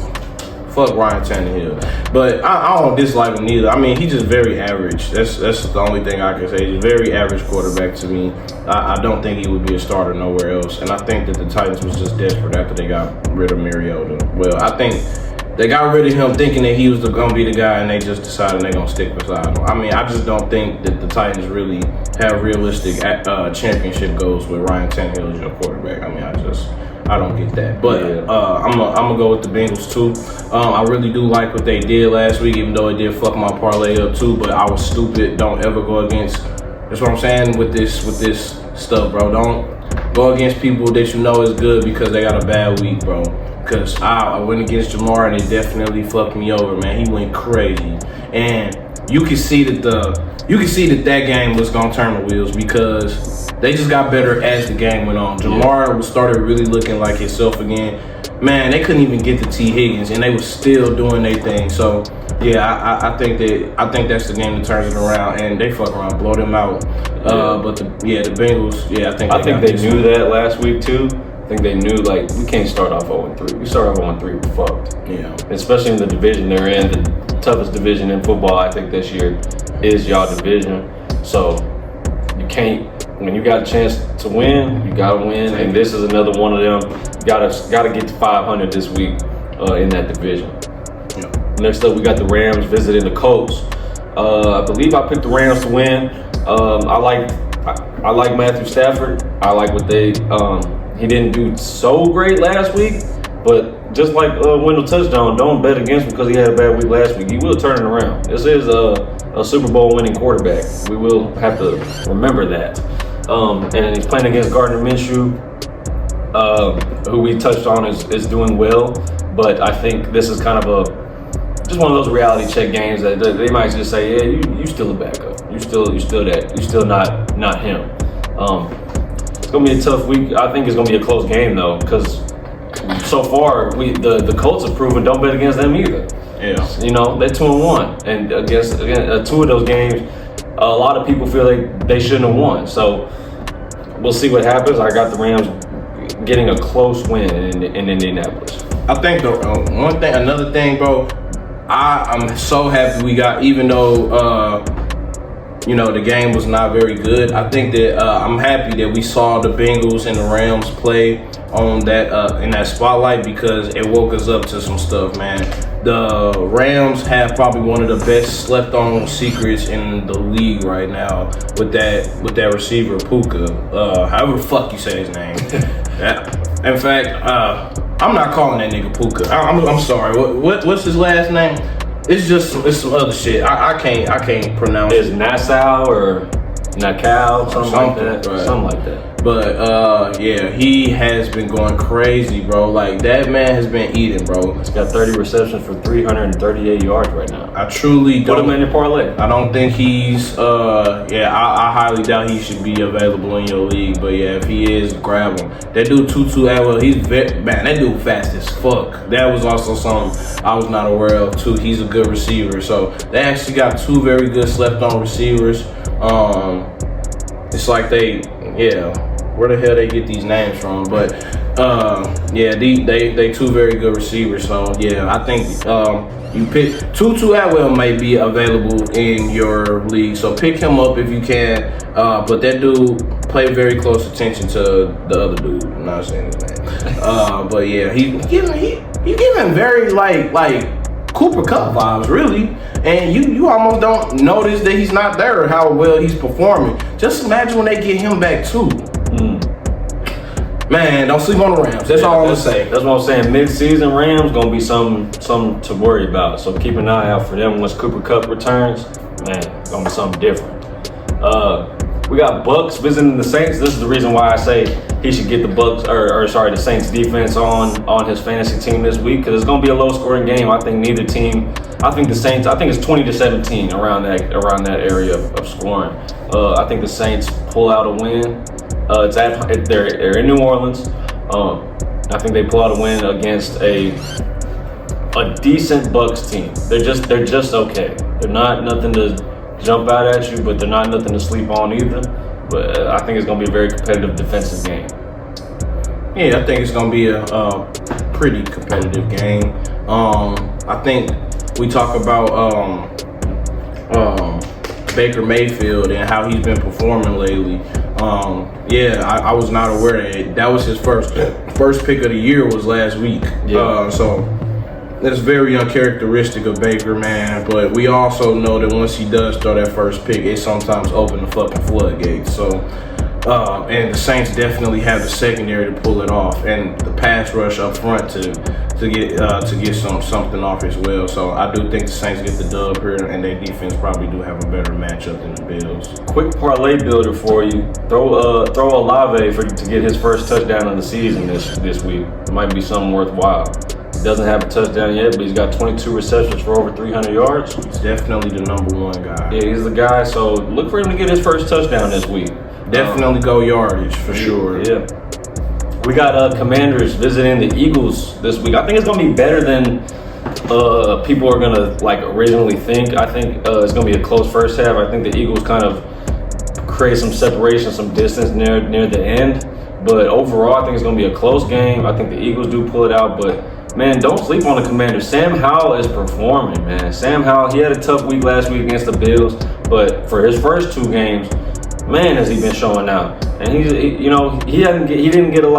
Fuck Ryan Tannehill. But I don't dislike him neither. I mean, he's just very average. That's the only thing I can say. He's a very average quarterback to me. I don't think he would be a starter nowhere else. And I think that the Titans was just desperate after they got rid of Mariota. Well, I think they got rid of him thinking that he was going to be the guy, and they just decided they're going to stick beside him. I mean, I just don't think that the Titans really have realistic championship goals with Ryan Tannehill as your quarterback. I mean, I don't get that. But I'm gonna go with the Bengals too. I really do like what they did last week, even though it did fuck my parlay up too. But I was stupid. Don't ever go against. That's what I'm saying with this stuff, bro. Don't go against people that you know is good because they got a bad week, bro. Because I went against Jamar and it definitely fucked me over, man. He went crazy, and you can see that that game was gonna turn the wheels because they just got better as the game went on. Jamar started really looking like himself again. Man, they couldn't even get to T. Higgins, and they were still doing their thing. So, yeah, I think that's the game that turns it around, and they fuck around, blow them out. But the Bengals, I think they knew that last week too. I think they knew, like, we can't start off 0-3. We start off 0-3, we're fucked. Yeah. Especially in the division they're in, the toughest division in football, I think, this year is y'all division. So you can't. When you got a chance to win, you gotta win, and this is another one of them. Gotta get to 500 this week in that division. Yeah. Next up, we got the Rams visiting the Colts. I believe I picked the Rams to win. I like Matthew Stafford. I like what he didn't do so great last week, but just like Wendell Touchdown, don't bet against him because he had a bad week last week. He will turn it around. This is a Super Bowl winning quarterback. We will have to remember that. And he's playing against Gardner Minshew, who we touched on is doing well, but I think this is kind of just one of those reality check games that they might just say, yeah, you still a backup, you still not him. It's gonna be a tough week. I think it's gonna be a close game though, because so far, the Colts have proven don't bet against them either. Yeah. You know, they're 2-1, and against two of those games, a lot of people feel like they shouldn't have won. So we'll see what happens. I got the Rams getting a close win in Indianapolis. I think another thing, bro. I'm so happy we got, even though the game was not very good. I think that I'm happy that we saw the Bengals and the Rams play on that in that spotlight, because it woke us up to some stuff, man. The Rams have probably one of the best slept-on secrets in the league right now with that receiver Puka. However the fuck you say his name. In fact, I'm not calling that nigga Puka. I'm sorry. What's his last name? It's some other shit. I can't pronounce it. Is it. Nassau or Nakau, something like that. Right. Something like that. But yeah, he has been going crazy, bro. Like, that man has been eating, bro. He's got 30 receptions for 338 yards right now. I truly don't. Put him in your parlay. I don't think he's. I highly doubt he should be available in your league. But yeah, if he is, grab him. That dude Tutu Atwell, he's man. That dude fast as fuck. That was also something I was not aware of too. He's a good receiver. So they actually got two very good slept-on receivers. It's like where the hell they get these names from? But they two very good receivers. So yeah, I think you pick Tutu Atwell may be available in your league, so pick him up if you can. But that dude, pay very close attention to the other dude. I'm not saying his name. But yeah, he's giving very like Cooper Kupp vibes, really. And you almost don't notice that he's not there, how well he's performing. Just imagine when they get him back too. Man, don't sleep on the Rams. That's all I'm gonna say. That's what I'm saying. Mid-season Rams gonna be something to worry about. So keep an eye out for them once Cooper Kupp returns. Man, gonna be something different. We got Bucks visiting the Saints. This is the reason why I say he should get the the Saints defense on his fantasy team this week, because it's gonna be a low-scoring game. I think neither team. I think the Saints. I think it's 20-17 around that area of scoring. I think the Saints pull out a win. They're in New Orleans. I think they pull out a win against a decent Bucks team. They're just okay. They're not nothing to jump out at you, but they're not nothing to sleep on either. But I think it's going to be a very competitive defensive game. Yeah, I think it's going to be a pretty competitive game. I think we talk about Baker Mayfield and how he's been performing lately. I was not aware that was his first pick of the year was last week. Yeah. So that's very uncharacteristic of Baker, man. But we also know that once he does throw that first pick, it sometimes opens the fucking floodgates. So, and the Saints definitely have the secondary to pull it off, and the pass rush up front to get something off as well. So I do think the Saints get the dub here, and their defense probably do have a better matchup than the Bills. Quick parlay builder for you. Throw Olave to get his first touchdown of the season this week. It might be something worthwhile. He doesn't have a touchdown yet, but he's got 22 receptions for over 300 yards. He's definitely the number one guy. Yeah, he's the guy. So look for him to get his first touchdown this week. Definitely go yardage for sure. Yeah. We got Commanders visiting the Eagles this week. I think it's going to be better than people are going to originally think. I think it's going to be a close first half. I think the Eagles kind of create some separation, some distance near the end. But overall, I think it's going to be a close game. I think the Eagles do pull it out. But, man, don't sleep on the Commanders. Sam Howell is performing, man. Sam Howell, he had a tough week last week against the Bills. But for his first two games, man, has he been showing out. And he didn't get a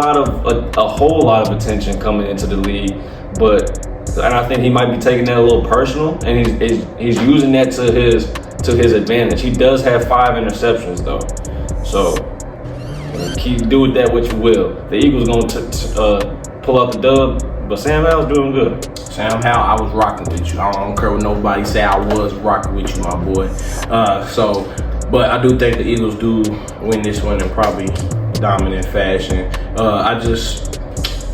whole lot of attention coming into the league, and I think he might be taking that a little personal, and he's using that to his advantage. He does have 5 interceptions though, so do with that what you will. The Eagles going to pull out the dub, but Sam Howell's doing good. Sam Howell, I was rocking with you. I don't care what nobody say. I was rocking with you, my boy. But I do think the Eagles do win this one in probably dominant fashion.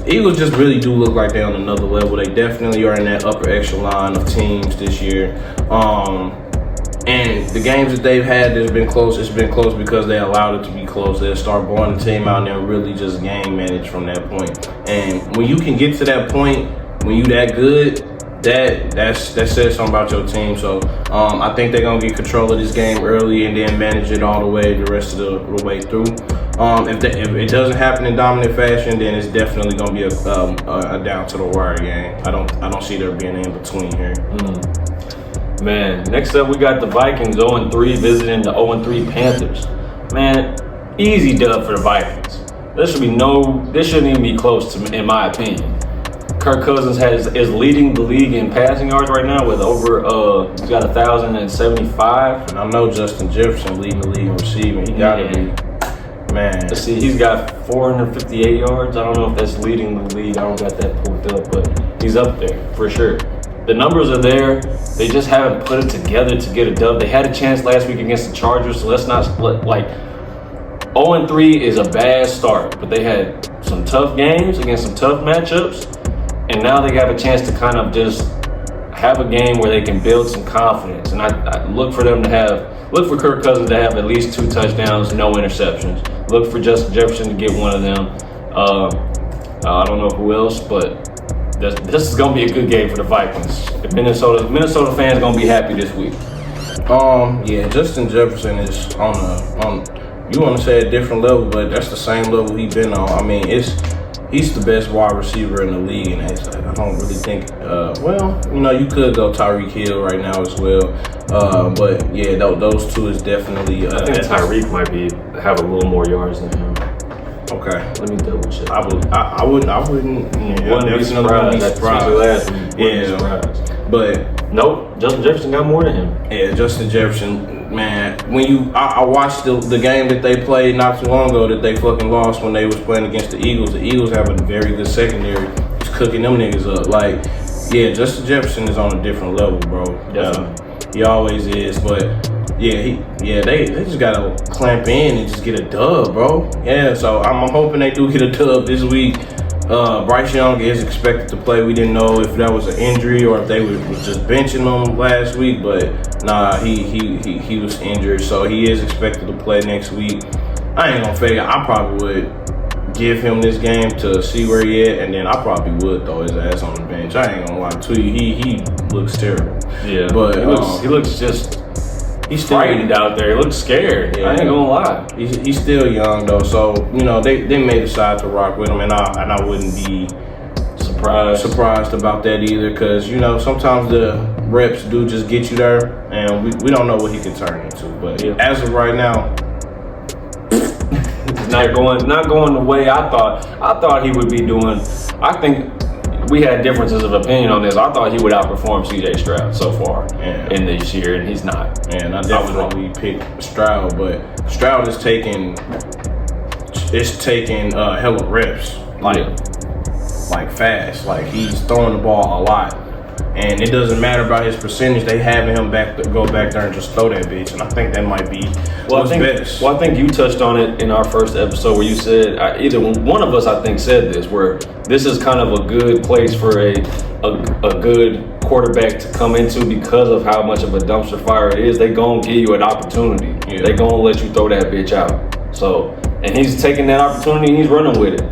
Eagles just really do look like they're on another level. They definitely are in that upper echelon of teams this year. And the games that they've had that's been close, it's been close because they allowed it to be close. They'll start blowing the team out and then really just game manage from that point. And when you can get to that point, when you that good, that says something about your team. So I think they're gonna get control of this game early and then manage it all the way the rest of the way through. If it doesn't happen in dominant fashion, then it's definitely gonna be a down to the wire game. I don't see there being an in between here. Man, next up we got the Vikings 0-3 visiting the 0-3 Panthers. Man, easy dub for the Vikings. This shouldn't even be close to me, in my opinion. Kirk Cousins is leading the league in passing yards right now with over he's got 1,075. And I know Justin Jefferson leading the league in receiving. He gotta be. Man. Let's see, he's got 458 yards. I don't know if that's leading the league. I don't got that pulled up, but he's up there for sure. The numbers are there. They just haven't put it together to get a dub. They had a chance last week against the Chargers, so let's not split. 0-3 is a bad start, but they had some tough games against some tough matchups, and now they have a chance to kind of just have a game where they can build some confidence. And I look for Kirk Cousins to have at least 2 touchdowns, no interceptions. Look for Justin Jefferson to get one of them. I don't know who else, but this is gonna be a good game for the Vikings. The Minnesota fans gonna be happy this week. Yeah, Justin Jefferson is on you want to say a different level, but that's the same level he's been on. I mean, he's the best wide receiver in the league, and I don't really think. You could go Tyreek Hill right now as well, but yeah, those two is definitely. I think Tyreek might have a little more yards than him. Okay, let me double check. I wouldn't. Yeah, wouldn't be surprised. Yeah, but nope, Justin Jefferson got more than him. Yeah, Justin Jefferson, man. I watched the game that they played not too long ago that they fucking lost when they was playing against the Eagles. The Eagles have a very good secondary. He's cooking them niggas up. Like, yeah, Justin Jefferson is on a different level, bro. He always is, but. Yeah, they just gotta clamp in and just get a dub, bro. Yeah, so I'm hoping they do get a dub this week. Bryce Young is expected to play. We didn't know if that was an injury or if they was just benching him last week, but nah, he was injured, so he is expected to play next week. I ain't gonna fake it. I probably would give him this game to see where he at, and then I probably would throw his ass on the bench. I ain't gonna lie to you. He looks terrible. Yeah, but he looks just. He's frightened out there. He looks scared. Yeah. I ain't gonna lie. He's still young though, so they may decide to rock with him, and I wouldn't be surprised about that either, because sometimes the reps do just get you there, and we don't know what he can turn into. But as of right now, it's not going the way I thought he would be doing. I think we had differences of opinion on this. I thought he would outperform C.J. Stroud so far in this year, and he's not. And I definitely picked Stroud, but Stroud is taking hella reps, like fast. Like, he's throwing the ball a lot, and it doesn't matter about his percentage. They having him go back there and just throw that bitch, and I think that might be what's best. Well, I think you touched on it in our first episode where you said either one of us, I think, said this, where this is kind of a good place for a good quarterback to come into because of how much of a dumpster fire it is. They gonna give you an opportunity. Yeah. They gonna let you throw that bitch out. So, and he's taking that opportunity and he's running with it.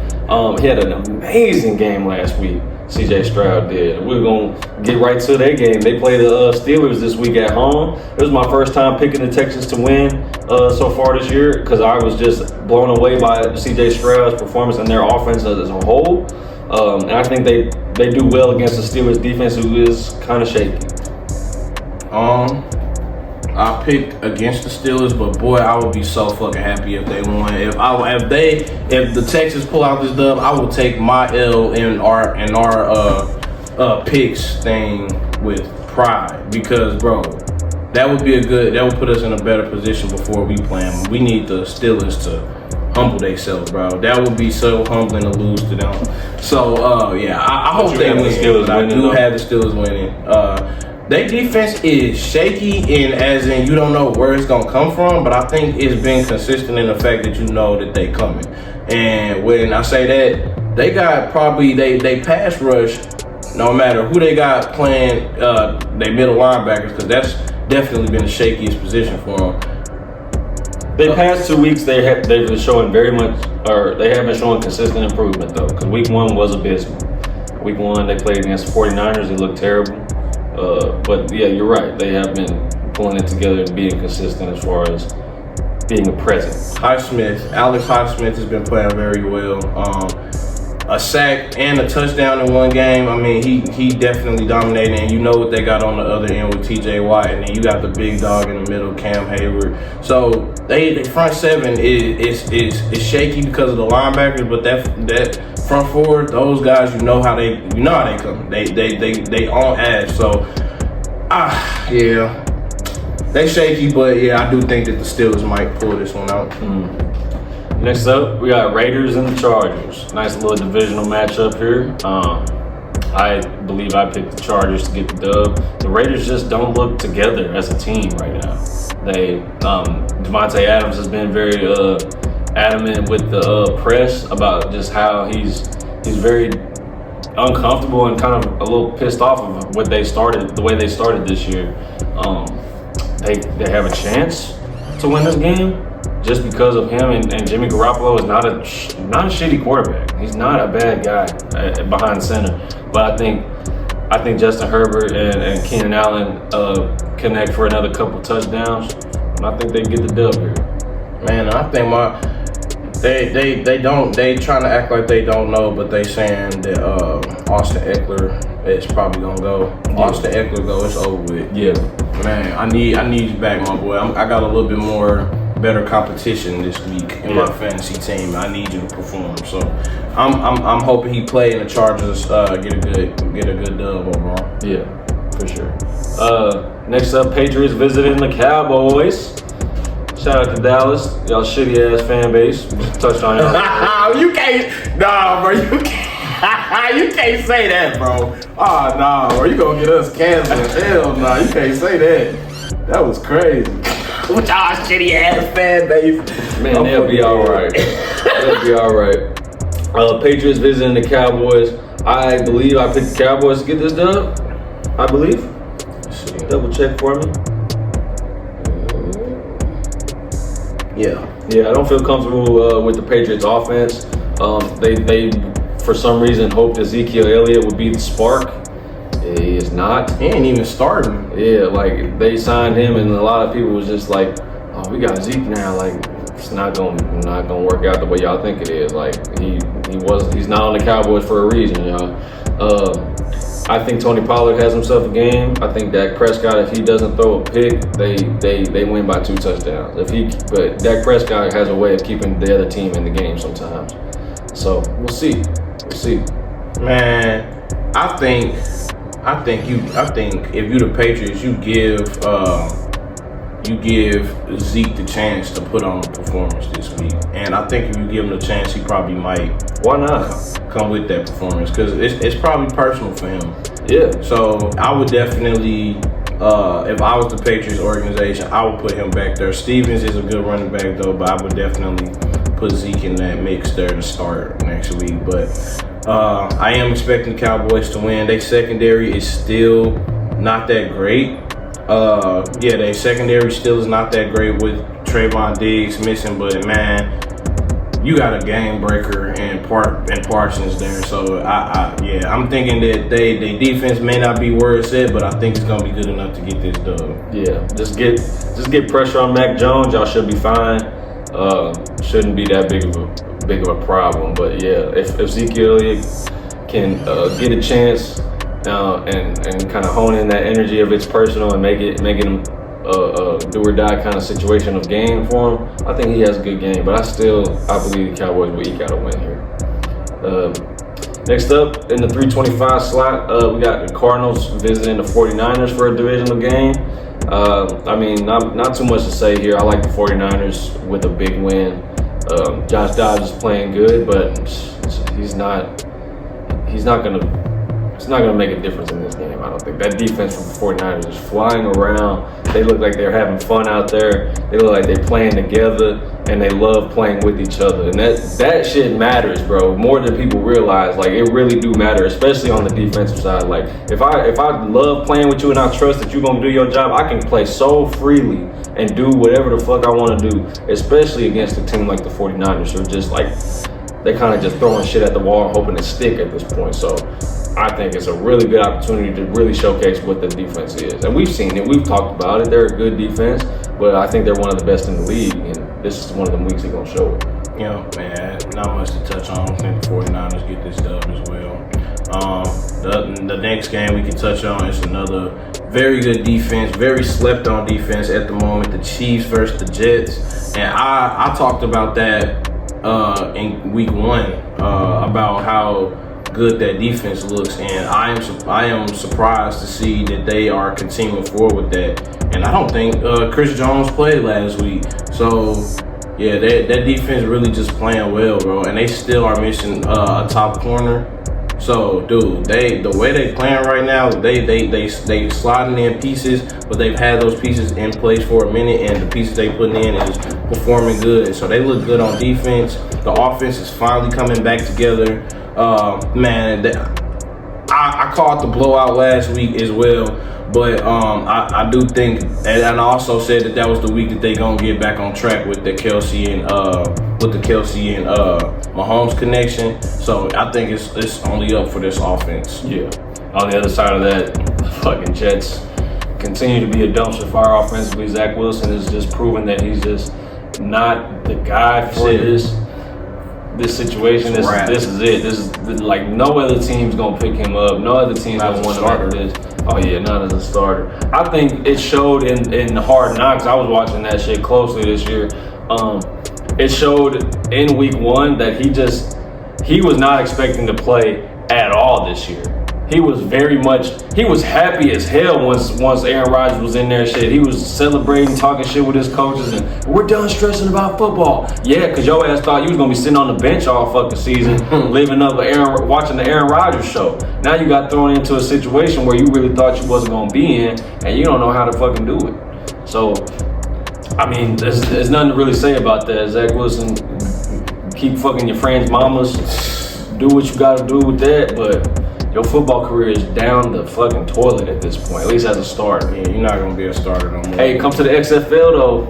He had an amazing game last week. C.J. Stroud did. We're going to get right to their game. They play the Steelers this week at home. It was my first time picking the Texans to win so far this year, because I was just blown away by C.J. Stroud's performance and their offense as a whole. And I think they do well against the Steelers defense, who is kind of shaky. I picked against the Steelers, but boy, I would be so fucking happy if they won. If the Texans pull out this dub, I will take my L in our picks thing with pride, because bro, that would put us in a better position before we play them. We need the Steelers to humble themselves, bro. That would be so humbling to lose to them. So I hope they win. I do have the Steelers winning. Their defense is shaky, and as in you don't know where it's gonna come from, but I think it's been consistent in the fact that you know that they coming. And when I say that, they got probably they pass rush, no matter who they got playing they middle linebackers, because definitely been the shakiest position for him. The past 2 weeks they've been showing they have been showing consistent improvement though. Because week 1 was abysmal. Week 1 they played against the 49ers. They looked terrible. But yeah, you're right. They have been pulling it together and being consistent as far as being a presence. Alex Highsmith has been playing very well. A sack and a touchdown in one game. I mean, he definitely dominated, and you know what they got on the other end with TJ Watt, and then you got the big dog in the middle, Cam Hayward. So they front seven is shaky because of the linebackers, but that front four, those guys, you know how they come. They on ass. So yeah. They shaky, but yeah, I do think that the Steelers might pull this one out. Next up, we got Raiders and the Chargers. Nice little divisional matchup here. I believe I picked the Chargers to get the dub. The Raiders just don't look together as a team right now. Devontae Adams has been very adamant with the press about just how he's very uncomfortable and kind of a little pissed off of the way they started this year. They have a chance to win this game just because of him, and Jimmy Garoppolo is not a shitty quarterback. He's not a bad guy behind center. But I think Justin Herbert and Keenan Allen connect for another couple touchdowns, and I think they get the dub here. Man, I think they trying to act like they don't know, but they saying that Austin Eckler is probably gonna go. Yeah. Austin Eckler go, it's over with. Yeah. Man, I need you back, my boy. I got a little bit better competition this week in my fantasy team. I need you to perform. So I'm hoping he play and the Chargers get a good dub overall. Yeah, for sure. Next up, Patriots visiting the Cowboys. Shout out to Dallas, y'all shitty ass fan base. We just touched on y'all. You can't say that, bro. Oh, nah, bro. You gonna get us canceled. Hell nah, you can't say that. That was crazy. With y'all shitty ass fan base. Man, they'll be alright. They'll be alright. Patriots visiting the Cowboys. I believe I picked the Cowboys to get this done. I believe. Double check for me. Yeah, I don't feel comfortable with the Patriots offense. They for some reason hoped Ezekiel Elliott would be the spark. He is not. He ain't even starting. Yeah, like they signed him, and a lot of people was just like, "Oh, we got Zeke now." Like it's not gonna work out the way y'all think it is. Like he's not on the Cowboys for a reason, y'all. I think Tony Pollard has himself a game. I think Dak Prescott, if he doesn't throw a pick, they win by 2 touchdowns. But Dak Prescott has a way of keeping the other team in the game sometimes. So we'll see. Man, I think if you the Patriots, you give Zeke the chance to put on a performance this week. And I think if you give him the chance, he probably might. Why not? Come with that performance because it's probably personal for him. Yeah. So I would definitely, if I was the Patriots organization, I would put him back there. Stevens is a good running back though, but I would definitely put Zeke in that mix there to start next week. But I am expecting the Cowboys to win. Their secondary is still not that great. Their secondary still is not that great with Trayvon Diggs missing, but man, you got a game breaker and Parsons there. So I'm thinking that they defense may not be where it's at, but I think it's gonna be good enough to get this dub. Yeah, just get pressure on Mac Jones. Y'all should be fine. Shouldn't be that big of a problem. But yeah, if Ezekiel can get a chance and kind of hone in that energy of it's personal and make it him do or die kind of situation of game for him, I think he has a good game. But I believe the Cowboys will eke out a win here. Next up in the 325 slot, we got the Cardinals visiting the 49ers for a divisional game. Not too much to say here. I like the 49ers with a big win. Josh Dobbs is playing good, but he's not gonna make a difference in this game, I don't don't think that defense from the 49ers is flying around. They look like they're having fun out there. They look like they're playing together, and they love playing with each other. And that shit matters, bro, more than people realize. Like, it really do matter, especially on the defensive side. Like, if I love playing with you and I trust that you're gonna do your job, I can play so freely and do whatever the fuck I want to do, especially against a team like the 49ers, who are just like, they kind of just throwing shit at the wall, hoping to stick at this point. So I think it's a really good opportunity to really showcase what the defense is. And we've seen it, we've talked about it. They're a good defense, but I think they're one of the best in the league, and this is one of the weeks they're gonna show it. Man, not much to touch on. I think the 49ers get this dub as well. The next game we can touch on is another very good defense, very slept on defense at the moment, the Chiefs versus the Jets. And I talked about that in week 1 about how good that defense looks, and I am surprised to see that they are continuing forward with that. And I don't think Chris Jones played last week, so yeah, that defense really just playing well, bro. And they still are missing a top corner. So, dude, the way they playing right now, they sliding in pieces, but they've had those pieces in place for a minute, and the pieces they putting in is performing good. So they look good on defense. The offense is finally coming back together. Man, I called the blowout last week as well, but I do think, and I also said that was the week that they gonna get back on track with the Kelsey and Mahomes connection. So I think it's only up for this offense. Yeah. On the other side of that, the fucking Jets continue to be a dumpster fire offensively. Zach Wilson has just proven that he's just not the guy for this situation. This is it. This is like, no other team's gonna pick him up. No other team's gonna want him after this. Oh yeah, not as a starter. I think it showed in Hard Knocks. I was watching that shit closely this year. It showed in week 1 that he was not expecting to play at all this year. He was happy as hell once Aaron Rodgers was in there. Shit, he was celebrating, talking shit with his coaches, and we're done stressing about football. Yeah, because your ass thought you was gonna be sitting on the bench all fucking season, living up watching the Aaron Rodgers show. Now you got thrown into a situation where you really thought you wasn't gonna be in, and you don't know how to fucking do it. So, I mean, there's nothing to really say about that. Zach Wilson, keep fucking your friends' mamas, do what you gotta do with that, but your football career is down the fucking toilet at this point, at least as a starter. Yeah, you're not going to be a starter no more. Hey, come to the XFL though.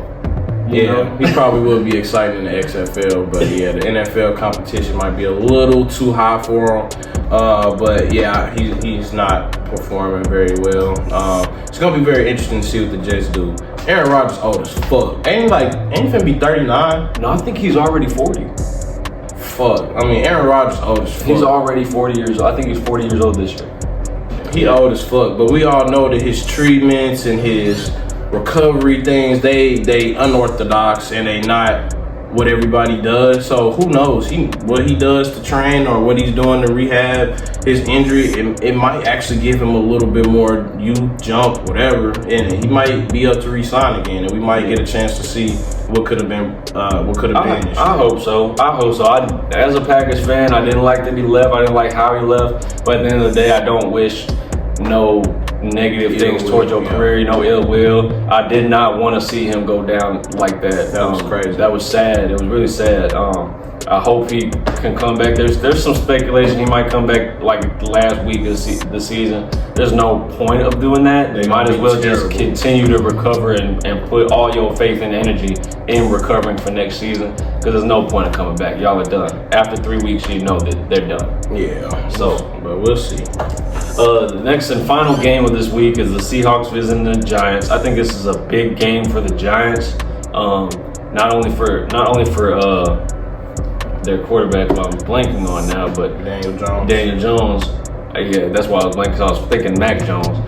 Yeah, he probably will be excited in the XFL, but yeah, the NFL competition might be a little too high for him. But yeah, he's not performing very well. It's going to be very interesting to see what the Jets do. Aaron Rodgers old as fuck. Ain't he finna be 39? No, I think he's already 40. Fuck. I mean, Aaron Rodgers old as fuck. He's already 40 years old. I think he's 40 years old this year. He old as fuck, but we all know that his treatments and his recovery things, they unorthodox, and they not what everybody does. So who knows what he does to train or what he's doing to rehab his injury. It might actually give him a little bit more jump, whatever, and he might be up to re-sign again, and we might get a chance to see what could have been. I hope so. As a Packers fan, I didn't like that he left. I didn't like how he left. But at the end of the day, I don't wish no negative things towards your career, no ill will. I did not want to see him go down like that. That was crazy. That was sad. It was really sad. I hope he can come back. There's some speculation he might come back like last week of the season. There's no point of doing that. They might as well just continue to recover and put all your faith and energy in recovering for next season, because there's no point of coming back. Y'all are done. After 3 weeks, you know that they're done. Yeah. So, but we'll see. The next and final game of this week is the Seahawks visiting the Giants. I think this is a big game for the Giants. Not only for their quarterback, who I'm blanking on now, but Daniel Jones. Yeah, that's why I was blanking, because I was thinking Mac Jones.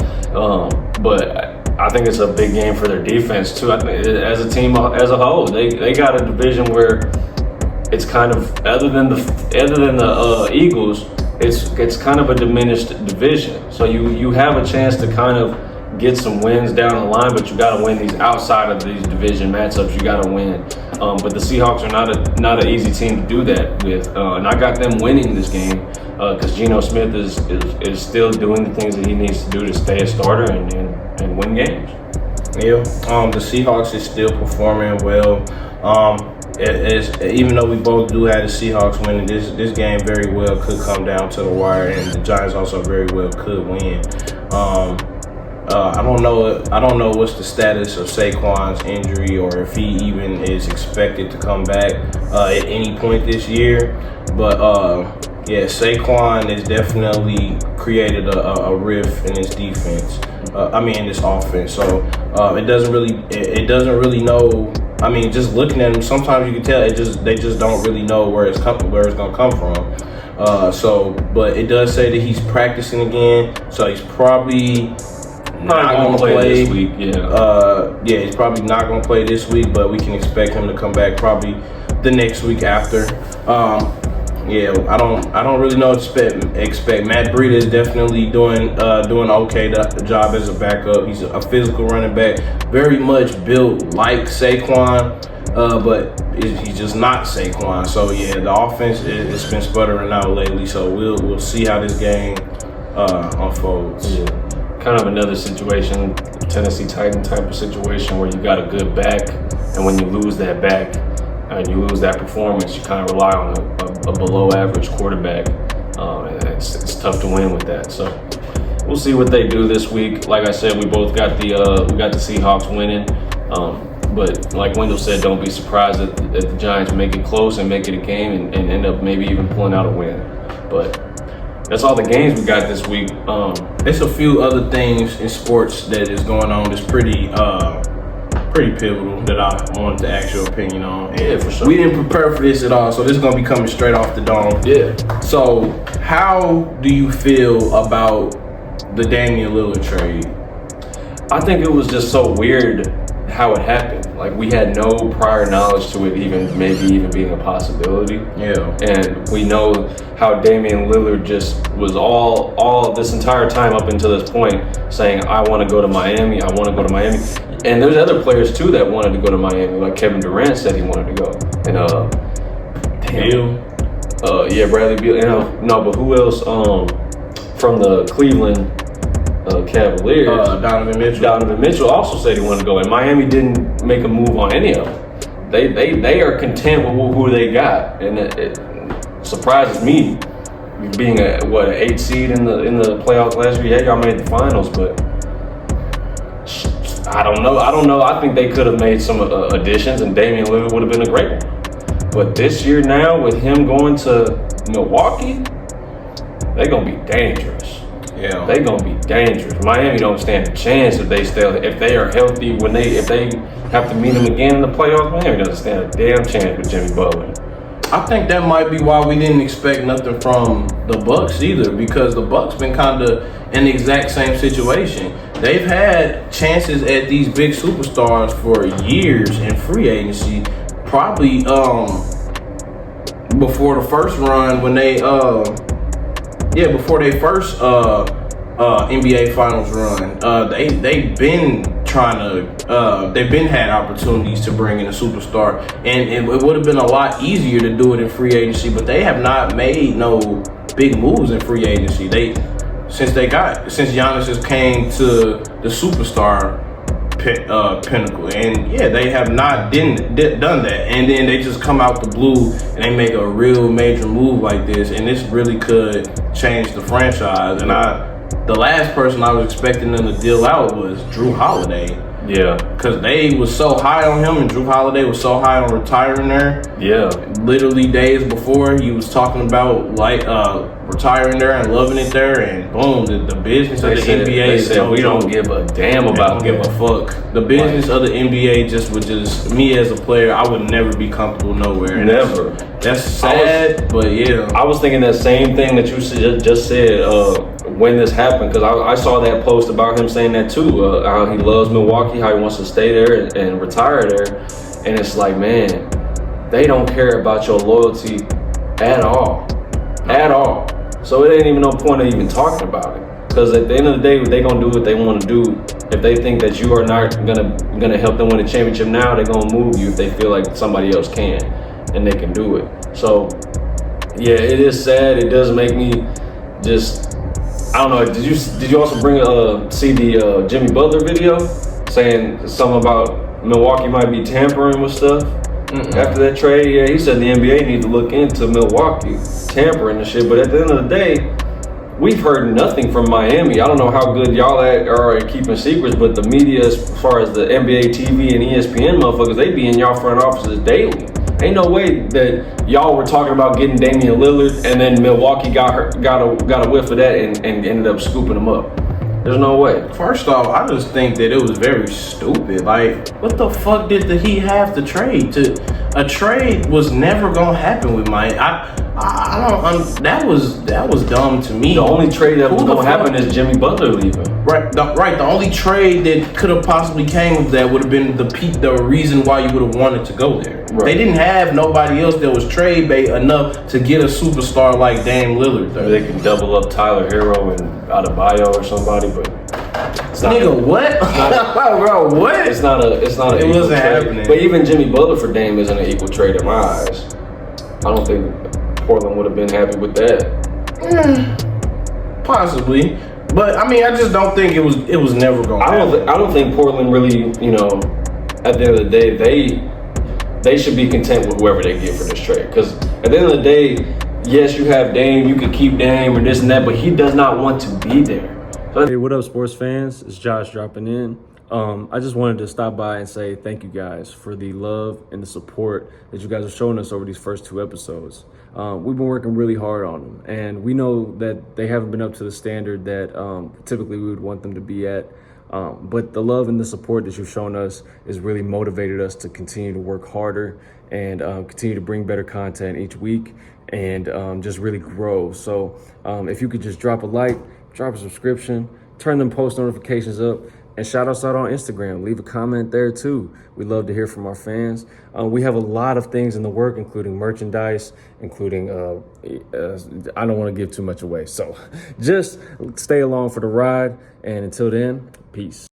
But I think it's a big game for their defense too. I think as a team as a whole, they got a division where it's kind of other than the Eagles, it's kind of a diminished division. So you have a chance to kind of get some wins down the line, but you got to win these outside of these division matchups. You got to win But the Seahawks are not an easy team to do that with, and I got them winning this game because Geno Smith is still doing the things that he needs to do to stay a starter and win games. Yeah, the Seahawks is still performing well. Even though we both do have the Seahawks winning, this game very well could come down to the wire, and the Giants also very well could win. I don't know what's the status of Saquon's injury, or if he even is expected to come back at any point this year. But yeah, Saquon has definitely created a rift in his defense. In this offense. So it doesn't really know. I mean, just looking at him, sometimes you can tell they just don't really know where it's gonna come from. But it does say that he's practicing again, so he's probably not gonna play this week. Yeah. He's probably not gonna play this week, but we can expect him to come back probably the next week after. I don't really know what to expect. Matt Breida is definitely doing okay job as a backup. He's a physical running back, very much built like Saquon, but he's just not Saquon. So yeah, the offense it's been sputtering out lately. So we'll see how this game unfolds. Yeah. Kind of another situation, Tennessee Titan type of situation where you got a good back, and when you lose that back and you lose that performance, you kind of rely on a below average quarterback. And it's tough to win with that. So we'll see what they do this week. Like I said, we both got the Seahawks winning. But like Wendell said, don't be surprised if the Giants make it close and make it a game and end up maybe even pulling out a win. But that's all the games we got this week. There's a few other things in sports that is going on that's pretty pivotal that I wanted to ask your opinion on. And yeah, for sure. We didn't prepare for this at all, so this is going to be coming straight off the dome. Yeah. So, how do you feel about the Damian Lillard trade? I think it was just so weird how it happened. Like, we had no prior knowledge to it maybe even being a possibility. Yeah. And we know how Damian Lillard just was all this entire time up until this point saying, I want to go to Miami, I want to go to Miami. And there's other players too that wanted to go to Miami, like Kevin Durant said he wanted to go. And Beal. Bradley Beal. No, but who else? From the Cleveland Cavaliers, Donovan Mitchell also said he wanted to go, and Miami didn't make a move on any of them. They are content with who they got, and it surprises me, being an 8 seed in the playoffs last year. Yeah, y'all made the finals, but I don't know. I think they could have made some additions, and Damian Lillard would have been a great one. But this year now, with him going to Milwaukee, they're gonna be dangerous. Yeah, they're gonna be dangerous. Miami don't stand a chance if they are healthy. If they have to meet them again in the playoffs, Miami doesn't stand a damn chance with Jimmy Butler. I think that might be why we didn't expect nothing from the Bucks either, because the Bucks been kind of in the exact same situation. They've had chances at these big superstars for years in free agency, probably before the first run when they before they first NBA Finals run. They've been they've been had opportunities to bring in a superstar, and it would have been a lot easier to do it in free agency, but they have not made no big moves in free agency. Since Giannis has came to the superstar pinnacle, and yeah, they have not done that, and then they just come out the blue and they make a real major move like this, and this really could change the franchise. And the last person I was expecting them to deal out was Drew Holiday. Yeah, because they was so high on him, and Drew Holiday was so high on retiring there. Yeah, literally days before he was talking about retiring there and loving it there, and boom, the business of the NBA. They said we don't give a damn about. Don't give a fuck. The business of the NBA just me as a player, I would never be comfortable nowhere. Never. That's sad, but yeah. I was thinking that same thing that you just said when this happened, because I saw that post about him saying that too. How he loves Milwaukee, how he wants to stay there and retire there, and it's like, man, they don't care about your loyalty at all. So it ain't even no point of even talking about it. Because at the end of the day, they're gonna do what they want to do. If they think that you are not gonna help them win a championship now, they're gonna move you if they feel like somebody else can and they can do it. So yeah, it is sad. It does make me just, I don't know. Did you also see the Jimmy Butler video saying something about Milwaukee might be tampering with stuff? After that trade? Yeah, he said the NBA needs to look into Milwaukee tampering and shit. But at the end of the day, we've heard nothing from Miami. I don't know how good y'all are at keeping secrets, but the media, as far as the NBA TV and ESPN motherfuckers, they be in y'all front offices daily. Ain't no way that y'all were talking about getting Damian Lillard and then Milwaukee got a whiff of that and ended up scooping him up. There's no way. First off, I just think that it was very stupid. Like, what the fuck did the Heat have to trade? A trade was never gonna happen with Miami. I don't. That was dumb to me. The only trade that was gonna happen is Jimmy Butler leaving. Right. The only trade that could have possibly came of that would have been the reason why you would have wanted to go there. Right. They didn't have nobody else that was trade bait enough to get a superstar like Dame Lillard. Though. They can double up Tyler Hero and Adebayo or somebody, but it's not. Nigga, what? Bro, what? It's not a. It wasn't happening. But even Jimmy Butler for Dame isn't an equal trade in my eyes. I don't think Portland would have been happy with that. Possibly, but I mean, I just don't think it was never going to happen. I don't think Portland really, at the end of the day, they should be content with whoever they get for this trade. Because at the end of the day, yes, you have Dame, you could keep Dame or this and that, but he does not want to be there. Hey, what up, sports fans? It's Josh dropping in. I just wanted to stop by and say thank you guys for the love and the support that you guys are showing us over these first 2 episodes. We've been working really hard on them, and we know that they haven't been up to the standard that typically we would want them to be at. But the love and the support that you've shown us has really motivated us to continue to work harder and continue to bring better content each week and just really grow. So if you could just drop a like, drop a subscription, turn them post notifications up, and shout us out on Instagram. Leave a comment there too. We love to hear from our fans. We have a lot of things in the work, including merchandise, including, I don't want to give too much away. So just stay along for the ride. And until then, peace.